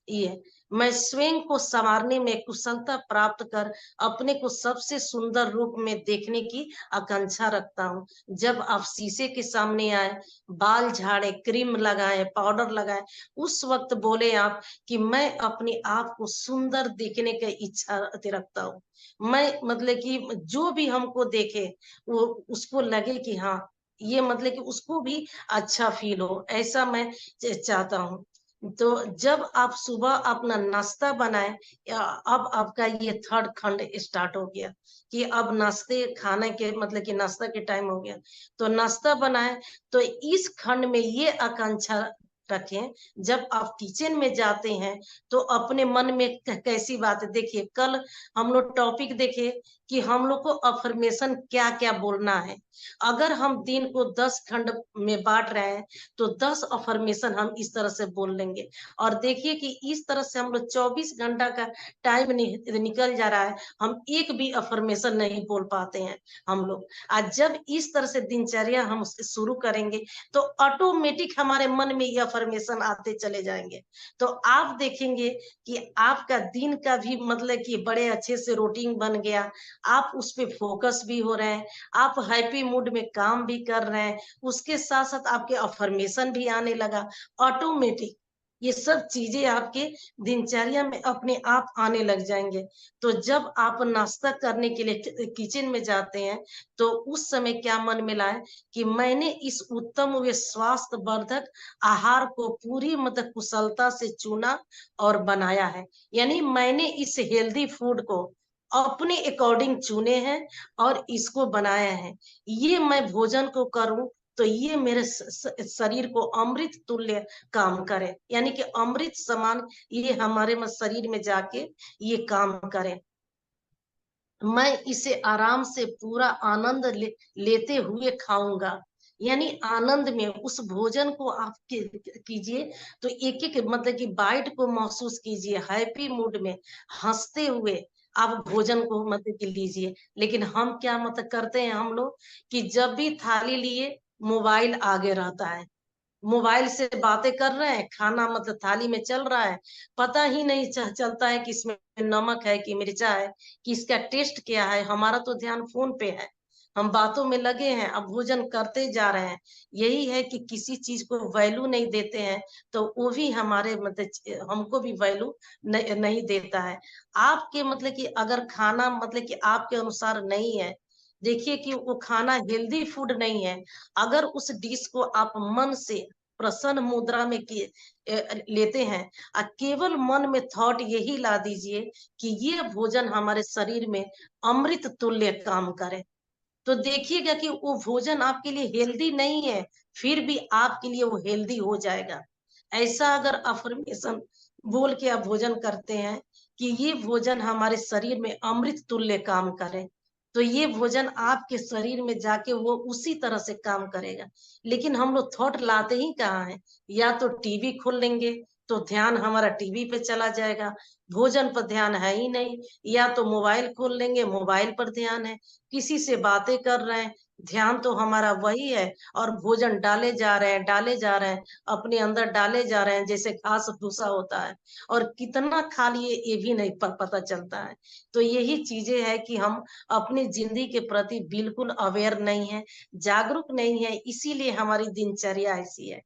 ये मैं स्वयं को संवारने में कुशलता प्राप्त कर अपने को सबसे सुंदर रूप में देखने की आकांक्षा रखता हूँ। जब आप शीशे के सामने आए, बाल झाड़े, क्रीम लगाएं, पाउडर लगाएं, उस वक्त बोले आप कि मैं अपने आप को सुंदर देखने की इच्छा रखता हूँ। मैं मतलब कि जो भी हमको देखे वो उसको लगे कि हाँ, ये मतलब कि उसको भी अच्छा फील हो, ऐसा मैं चाहता हूँ। तो जब आप सुबह अपना नाश्ता बनाएं, या अब आपका ये थर्ड खंड स्टार्ट हो गया कि अब नाश्ते खाने के मतलब कि नाश्ता के टाइम हो गया, तो नाश्ता बनाएं। तो इस खंड में ये आकांक्षा रखें, जब आप किचन में जाते हैं तो अपने मन में कैसी बात है। देखिए कल हम लोग टॉपिक देखे कि हम लोग को अफर्मेशन क्या क्या बोलना है। अगर हम दिन को 10 खंड में बांट रहे हैं तो 10 अफर्मेशन हम इस तरह से बोल लेंगे। और देखिए कि इस तरह से हम लोग 24 घंटा का टाइम निकल जा रहा है, हम एक भी अफर्मेशन नहीं बोल पाते हैं हम लोग। आज जब इस तरह से दिनचर्या हम शुरू करेंगे तो ऑटोमेटिक हमारे मन में ये अफर्मेशन आते चले जाएंगे। तो आप देखेंगे कि आपका दिन का भी मतलब कि बड़े अच्छे से रूटीन बन गया, आप उस पे फोकस भी हो रहे हैं, आप हैप्पी मूड में काम भी कर रहे हैं, उसके साथ-साथ आपके अफ़र्मेशन भी आने लगा ऑटोमेटिक। ये सब चीज़ें आपके दिनचर्या में अपने आप आने लग जाएँगे। तो जब आप नाश्ता करने के लिए किचन में जाते हैं, तो उस समय क्या मन में लाएँ कि मैंने इस उत्तम व स्वास्थ्यवर्धक आहार को पूरी मतलब कुशलता से चुना और बनाया है। यानी मैंने इस हेल्दी फूड को अपने अकॉर्डिंग चुने हैं और इसको बनाया है। ये मैं भोजन को करूँ तो ये मेरे शरीर को अमृत तुल्य काम करे, यानी कि अमृत समान ये हमारे शरीर में जाके ये काम करे। मैं इसे आराम से पूरा आनंद लेते हुए खाऊंगा। यानी आनंद में उस भोजन को आप कीजिए, तो एक एक मतलब कि बाइट को महसूस कीजिए, हैप्पी मूड में हंसते हुए आप भोजन को मतलब कि लीजिए। लेकिन हम क्या मतलब करते हैं हम लोग कि जब भी थाली लिए मोबाइल आगे रहता है, मोबाइल से बातें कर रहे हैं, खाना मतलब थाली में चल रहा है, पता ही नहीं चलता है कि इसमें नमक है कि मिर्चा है, कि इसका टेस्ट क्या है, हमारा तो ध्यान फ़ोन पे है। हम बातों में लगे हैं, अब भोजन करते जा रहे हैं। यही है कि किसी चीज़ को वैल्यू नहीं देते हैं, तो वो भी हमारे मतलब हमको भी वैल्यू नहीं देता है। आपके मतलब कि अगर खाना मतलब कि आपके अनुसार नहीं है, देखिए कि वो खाना हेल्दी फूड नहीं है, अगर उस डिश को आप मन से प्रसन्न मुद्रा में लेते हैं, केवल मन में थॉट यही ला दीजिए कि ये भोजन हमारे शरीर में अमृत तुल्य काम करे। तो देखिएगा कि वो भोजन आपके लिए हेल्दी नहीं है, फिर भी आपके लिए वो हेल्दी हो जाएगा। ऐसा अगर अफ़र्मेशन बोल के आप भोजन करते हैं कि ये भोजन हमारे शरीर में अमृत तुल्य काम करे, तो ये भोजन आपके शरीर में जाके वो उसी तरह से काम करेगा। लेकिन हम लोग थॉट लाते ही कहाँ हैं? या तो टीवी खोल लेंगे, तो ध्यान हमारा टीवी पे चला जाएगा, भोजन पर ध्यान है ही नहीं, या तो मोबाइल खोल लेंगे, मोबाइल पर ध्यान है, किसी से बातें कर रहे हैं, ध्यान तो हमारा वही है और भोजन डाले जा रहे हैं, अपने अंदर डाले जा रहे हैं जैसे घास-भूसा होता है और कितना खा लिए ये भी नहीं पता चलता है। तो यही चीज़ें हैं कि हम अपनी ज़िंदगी के प्रति बिल्कुल अवेयर नहीं हैं, जागरूक नहीं हैं, इसीलिए हमारी दिनचर्या ऐसी है।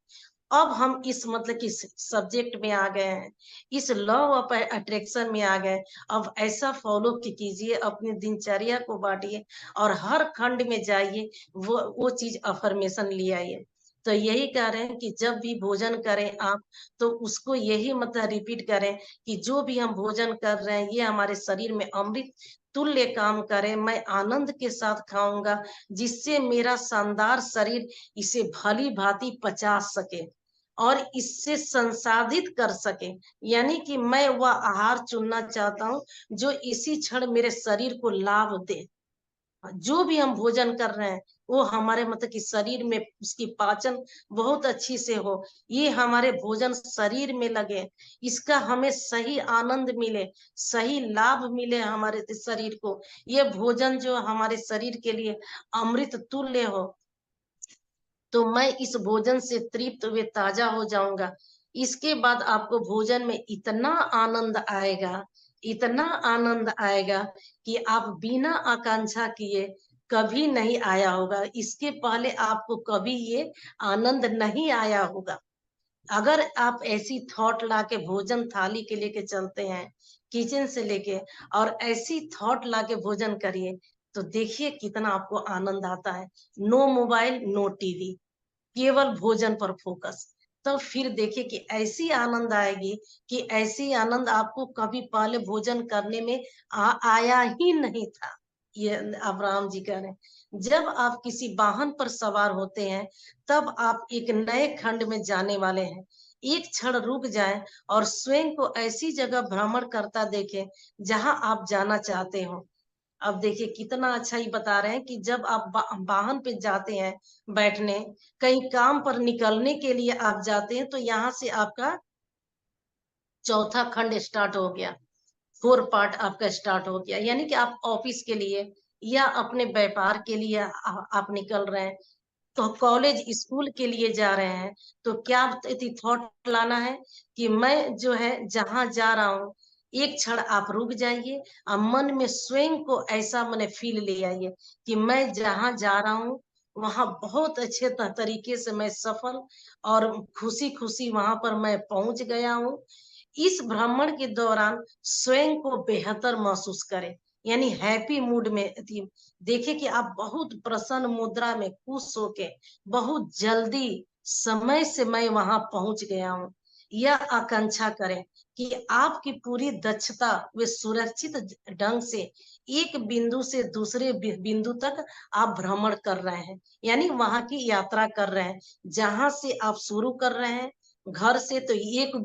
अब हम इस मतलब कि सब्जेक्ट में आ गए हैं, इस लॉ ऑफ अट्रैक्शन में आ गए। अब ऐसा फॉलो कीजिए, अपनी दिनचर्या को बाँटिए और हर खंड में जाइए, वो चीज़ अफ़र्मेशन ले आइए। तो यही कह रहे हैं कि जब भी भोजन करें आप, तो उसको यही मतलब रिपीट करें कि जो भी हम भोजन कर रहे हैं, ये हमारे शरीर में अमृत तुल्य काम करे, मैं आनंद के साथ खाऊँगा, जिससे मेरा शानदार शरीर इसे भली-भाँति पचा सके और इससे संसाधित कर सके। यानी कि मैं वह आहार चुनना चाहता हूँ, जो इसी क्षण मेरे शरीर को लाभ दे। जो भी हम भोजन कर रहे हैं वो हमारे मतलब कि शरीर में उसकी पाचन बहुत अच्छी से हो, ये हमारे भोजन शरीर में लगे, इसका हमें सही आनंद मिले, सही लाभ मिले हमारे शरीर को, ये भोजन जो हमारे शरीर के लिए अमृत तुल्य हो, तो मैं इस भोजन से तृप्त हुए ताजा हो जाऊंगा। इसके बाद आपको भोजन में इतना आनंद आएगा, इतना आनंद आएगा कि आप बिना आकांक्षा किए कभी नहीं आया होगा, इसके पहले आपको कभी ये आनंद नहीं आया होगा। अगर आप ऐसी थॉट लाके भोजन थाली के लेके चलते हैं किचन से लेके, और ऐसी थॉट लाके भोजन करिए, तो देखिए कितना आपको आनंद आता है। नो मोबाइल, नो टीवी, केवल भोजन पर फोकस। तो फिर देखिए कि ऐसी आनंद आएगी कि ऐसी आनंद आपको कभी पहले भोजन करने में आया ही नहीं था। ये अब्राहम जी कह रहे हैं, जब आप किसी वाहन पर सवार होते हैं तब आप एक नए खंड में जाने वाले हैं। एक क्षण रुक जाएं और स्वयं को ऐसी जगह भ्रमण करता देखें जहां आप जाना चाहते हो। अब देखिए कितना अच्छा ही बता रहे हैं कि जब आप वाहन पे जाते हैं बैठने, कहीं काम पर निकलने के लिए आप जाते हैं, तो यहाँ से आपका चौथा खंड स्टार्ट हो गया, 4 पार्ट आपका स्टार्ट हो गया। यानी कि आप ऑफिस के लिए या अपने व्यापार के लिए आप निकल रहे हैं, तो कॉलेज स्कूल के लिए जा रहे हैं, तो क्या थॉट लाना है कि मैं जो है जहां जा रहा हूँ, एक क्षण आप रुक जाइए और मन में स्वयं को ऐसा मैंने फील ले आइए कि मैं जहां जा रहा हूँ वहां बहुत अच्छे तरीके से मैं सफल और खुशी खुशी वहां पर मैं पहुंच गया हूँ। इस भ्रमण के दौरान स्वयं को बेहतर महसूस करें, यानी हैप्पी मूड में देखिए कि आप बहुत प्रसन्न मुद्रा में खुश होके बहुत जल्दी समय से मैं वहां पहुंच गया हूँ, यह आकांक्षा करें कि आपकी पूरी दक्षता व सुरक्षित ढंग से एक बिंदु से दूसरे बिंदु तक आप भ्रमण कर रहे हैं, यानी वहां की यात्रा कर रहे हैं। जहां से आप शुरू कर रहे हैं घर से, तो एक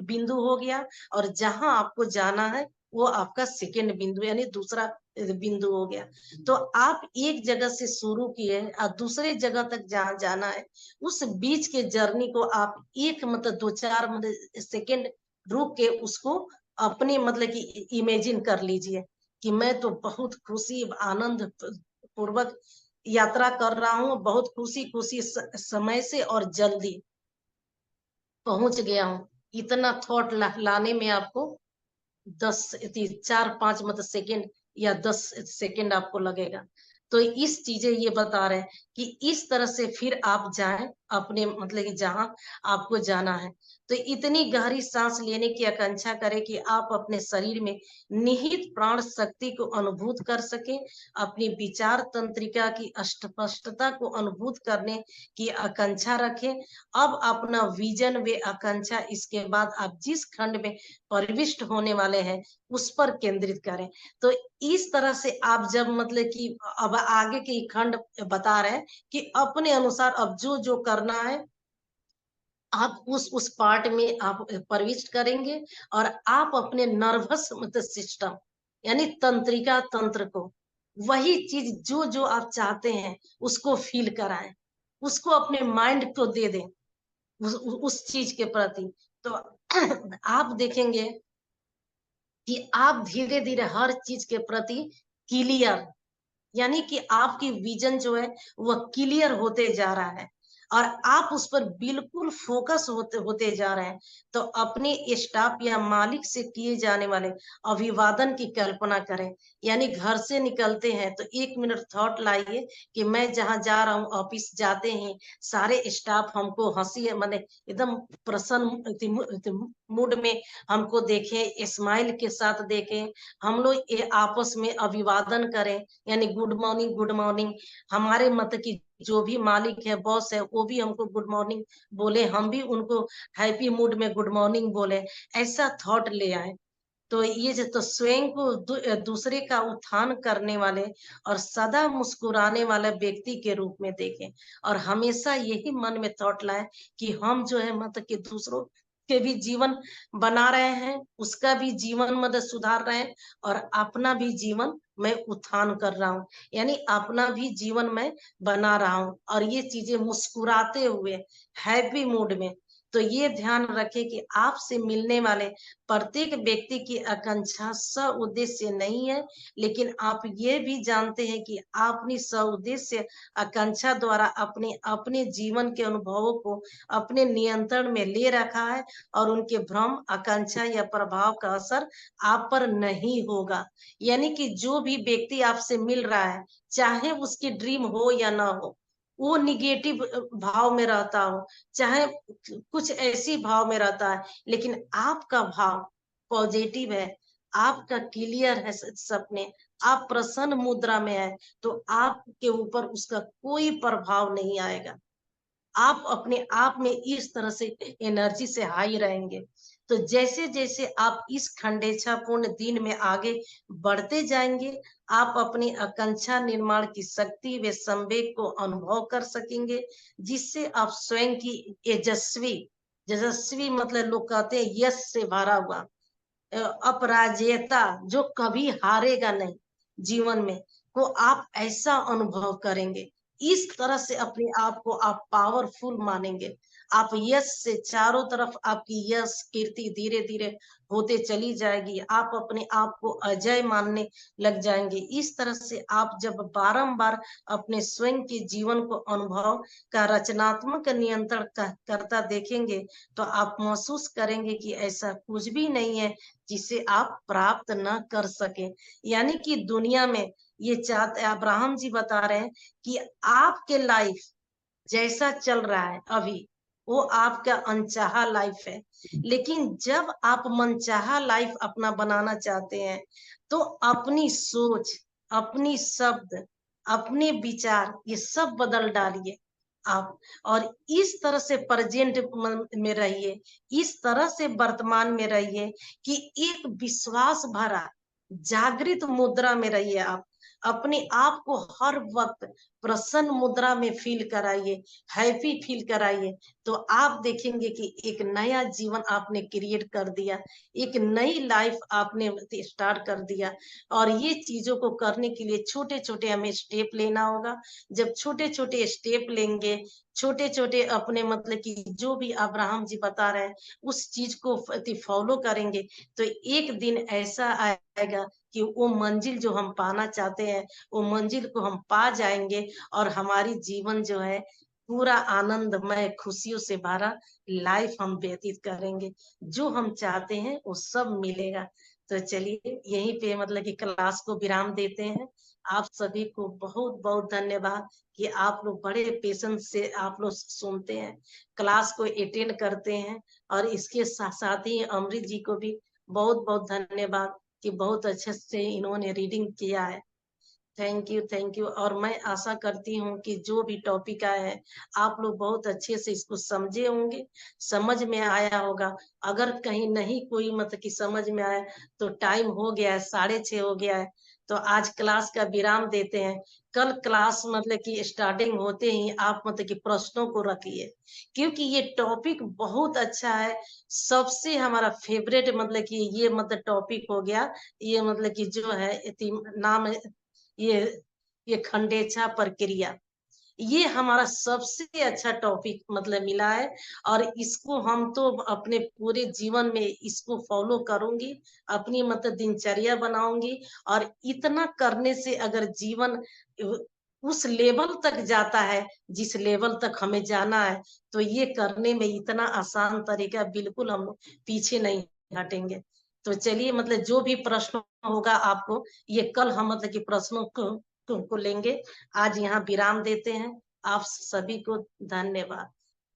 बिंदु हो गया, और जहां आपको जाना है वो आपका सेकेंड बिंदु यानी दूसरा बिंदु हो गया। तो आप एक जगह से शुरू किए और दूसरे जगह तक जहां जाना है, उस बीच के जर्नी को आप एक मतलब 2-4 मतलब सेकेंड रुक के उसको अपने मतलब कि इमेजिन कर लीजिए कि मैं तो बहुत खुशी आनंद पूर्वक यात्रा कर रहा हूँ, बहुत खुशी खुशी समय से और जल्दी पहुंच गया हूँ। इतना थॉट लाने में आपको 4-5 मतलब सेकेंड या 10 सेकेंड आपको लगेगा। तो इस चीजें ये बता रहे हैं कि इस तरह से फिर आप जाएं अपने मतलब कि जहां आपको जाना है। तो इतनी गहरी सांस लेने की आकांक्षा करें कि आप अपने शरीर में निहित प्राण शक्ति को अनुभूत कर सके, अपनी विचार तंत्रिका की स्पष्टता को अनुभूत करने की आकांक्षा रखें। अब अपना विजन व आकांक्षा इसके बाद आप जिस खंड में प्रविष्ट होने वाले हैं उस पर केंद्रित करें। तो इस तरह से आप जब मतलब कि अब आगे के खंड बता रहे हैं कि अपने अनुसार अब जो जो करना है आप उस पार्ट में आप प्रविष्ट करेंगे, और आप अपने नर्वस मतलब सिस्टम यानी तंत्रिका तंत्र को वही चीज जो जो आप चाहते हैं उसको फील कराएं, उसको अपने माइंड को दे दें उस चीज के प्रति। तो आप देखेंगे कि आप धीरे धीरे हर चीज के प्रति क्लियर, यानी कि आपकी विजन जो है वह क्लियर होते जा रहा है और आप उस पर बिल्कुल फोकस होते होते जा रहे हैं। तो अपने स्टाफ या मालिक से किए जाने वाले अभिवादन की कल्पना करें, यानी घर से निकलते हैं तो 1 मिनट थॉट लाइए कि मैं जहां जा रहा हूँ ऑफिस जाते ही सारे स्टाफ हमको हंसी माने एकदम प्रसन्न मूड में हमको देखें, स्माइल के साथ देखें, हम लोग ये आपस में अभिवादन करें, यानी गुड मॉर्निंग गुड मॉर्निंग। हमारे मत की जो भी मालिक है बॉस है वो भी हमको गुड मॉर्निंग बोले, हम भी उनको हैप्पी मूड में गुड मॉर्निंग बोले, ऐसा थॉट ले आए। तो ये जो तो स्वयं को दूसरे का उत्थान करने वाले और सदा मुस्कुराने वाले व्यक्ति के रूप में देखें, और हमेशा यही मन में थॉट लाए कि हम जो है मतलब कि दूसरों के भी जीवन बना रहे हैं, उसका भी जीवन मतलब सुधार रहे हैं और अपना भी जीवन मैं उत्थान कर रहा हूँ, यानी अपना भी जीवन मैं बना रहा हूँ और ये चीजें मुस्कुराते हुए हैप्पी मूड में। तो ये ध्यान रखें कि आपसे मिलने वाले प्रत्येक व्यक्ति की आकांक्षा स्व उद्देश्य नहीं है, लेकिन आप ये भी जानते हैं कि आपने स्व उद्देश्य आकांक्षा द्वारा अपने अपने जीवन के अनुभवों को अपने नियंत्रण में ले रखा है और उनके भ्रम, आकांक्षा या प्रभाव का असर आप पर नहीं होगा। यानी कि जो भी व्यक्ति आपसे मिल रहा है, चाहे उसकी ड्रीम हो या ना हो, वो निगेटिव भाव में रहता हो, चाहे कुछ ऐसी भाव में रहता है, लेकिन आपका भाव पॉजिटिव है, आपका क्लियर है सपने, आप प्रसन्न मुद्रा में है, तो आपके ऊपर उसका कोई प्रभाव नहीं आएगा। आप अपने आप में इस तरह से एनर्जी से हाई रहेंगे। तो जैसे जैसे आप इस खंडेच्छापूर्ण दिन में आगे बढ़ते जाएंगे, आप अपनी आकांक्षा निर्माण की शक्ति व संवेग को अनुभव कर सकेंगे, जिससे आप स्वयं की तेजस्वी, तेजस्वी मतलब लोग कहते हैं यश से भरा हुआ, अपराजेयता जो कभी हारेगा नहीं जीवन में, को आप ऐसा अनुभव करेंगे। इस तरह से अपने आप को आप पावरफुल मानेंगे। आप यश से चारों तरफ आपकी यश कीर्ति धीरे धीरे होते चली जाएगी। आप अपने आप को अजय मानने लग जाएंगे। इस तरह से आप जब बारंबार अपने स्वयं के जीवन को अनुभव का रचनात्मक नियंत्रण करता देखेंगे, तो आप महसूस करेंगे कि ऐसा कुछ भी नहीं है जिसे आप प्राप्त न कर सके। यानी कि दुनिया में ये चाहते, अब्राहम जी बता रहे हैं कि आपके लाइफ जैसा चल रहा है अभी, वो आपका अनचाहा लाइफ है, लेकिन जब आप मनचाहा लाइफ अपना बनाना चाहते हैं, तो अपनी सोच, अपनी शब्द, अपने विचार ये सब बदल डालिए आप, और इस तरह से प्रेजेंट में रहिए, इस तरह से वर्तमान में रहिए कि एक विश्वास भरा जागृत मुद्रा में रहिए। आप अपने आप को हर वक्त प्रसन्न मुद्रा में फील कराइए, हैप्पी फील कराइए, तो आप देखेंगे कि एक नया जीवन आपने क्रिएट कर दिया, एक नई लाइफ आपने स्टार्ट कर दिया। और ये चीजों को करने के लिए छोटे छोटे हमें स्टेप लेना होगा। जब छोटे छोटे स्टेप लेंगे, छोटे छोटे अपने मतलब कि जो भी अब्राहम जी बता रहे हैं उस चीज को फॉलो करेंगे, तो एक दिन ऐसा आएगा कि वो मंजिल जो हम पाना चाहते हैं, वो मंजिल को हम पा जाएंगे और हमारी जीवन जो है पूरा आनंदमय खुशियों से भरा लाइफ हम व्यतीत करेंगे। जो हम चाहते हैं वो सब मिलेगा। तो चलिए यहीं पे मतलब कि क्लास को विराम देते हैं। आप सभी को बहुत बहुत धन्यवाद कि आप लोग बड़े पेशेंस से आप लोग सुनते हैं, क्लास को अटेंड करते हैं। और इसके साथ साथ ही अमृत जी को भी बहुत बहुत धन्यवाद कि बहुत अच्छे से इन्होंने रीडिंग किया है। Thank you, thank you. और मैं आशा करती हूँ कि जो भी टॉपिक आया है आप लोग बहुत अच्छे से इसको समझे होंगे, समझ में आया होगा। अगर कहीं नहीं कोई मतलब कि समझ में आया, तो टाइम हो गया है, 6:30 हो गया है, तो आज क्लास का विराम देते हैं। कल क्लास मतलब कि स्टार्टिंग होते ही आप मतलब कि प्रश्नों को रखिए, क्योंकि ये टॉपिक बहुत अच्छा है। सबसे हमारा फेवरेट मतलब कि ये मतलब टॉपिक हो गया, ये मतलब कि जो है नाम ये ये खंडेच्छा प्रक्रिया, ये हमारा सबसे अच्छा टॉपिक मतलब मिला है। और इसको हम तो अपने पूरे जीवन में इसको फॉलो करूंगी, अपनी मतलब दिनचर्या बनाऊंगी। और इतना करने से अगर जीवन उस लेवल तक जाता है जिस लेवल तक हमें जाना है, तो ये करने में इतना आसान तरीका बिल्कुल हम लोग पीछे नहीं हटेंगे। तो चलिए मतलब जो भी प्रश्न होगा आपको, ये कल हम मतलब कि प्रश्नों को लेंगे। आज यहाँ विराम देते हैं। आप सभी को धन्यवाद।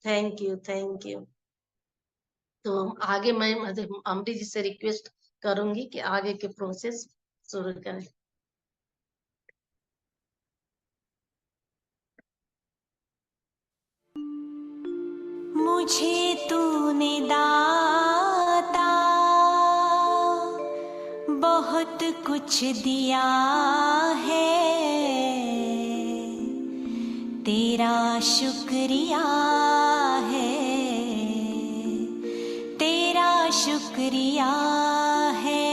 Thank you, thank you. तो आगे मैं मतलब अमृत जी से रिक्वेस्ट करूंगी कि आगे के प्रोसेस शुरू करें। मुझे तूने दाता बहुत कुछ दिया है, तेरा शुक्रिया है, तेरा शुक्रिया है।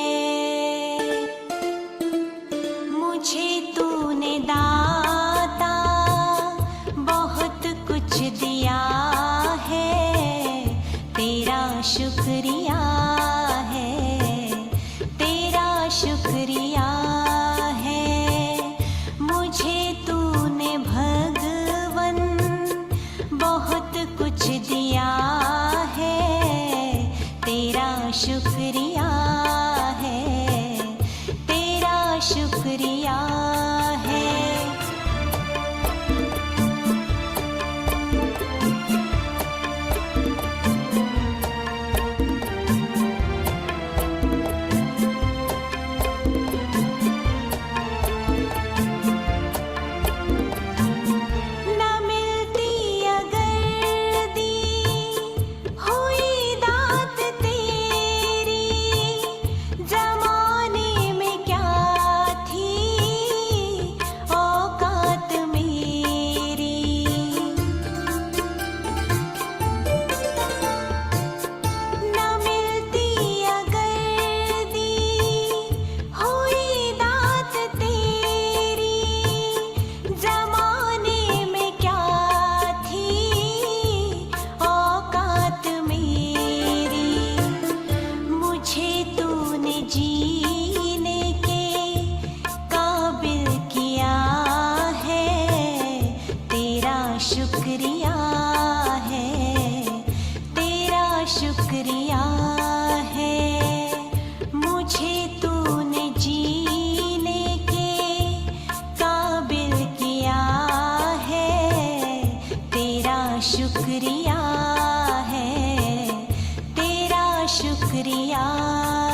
शुक्रिया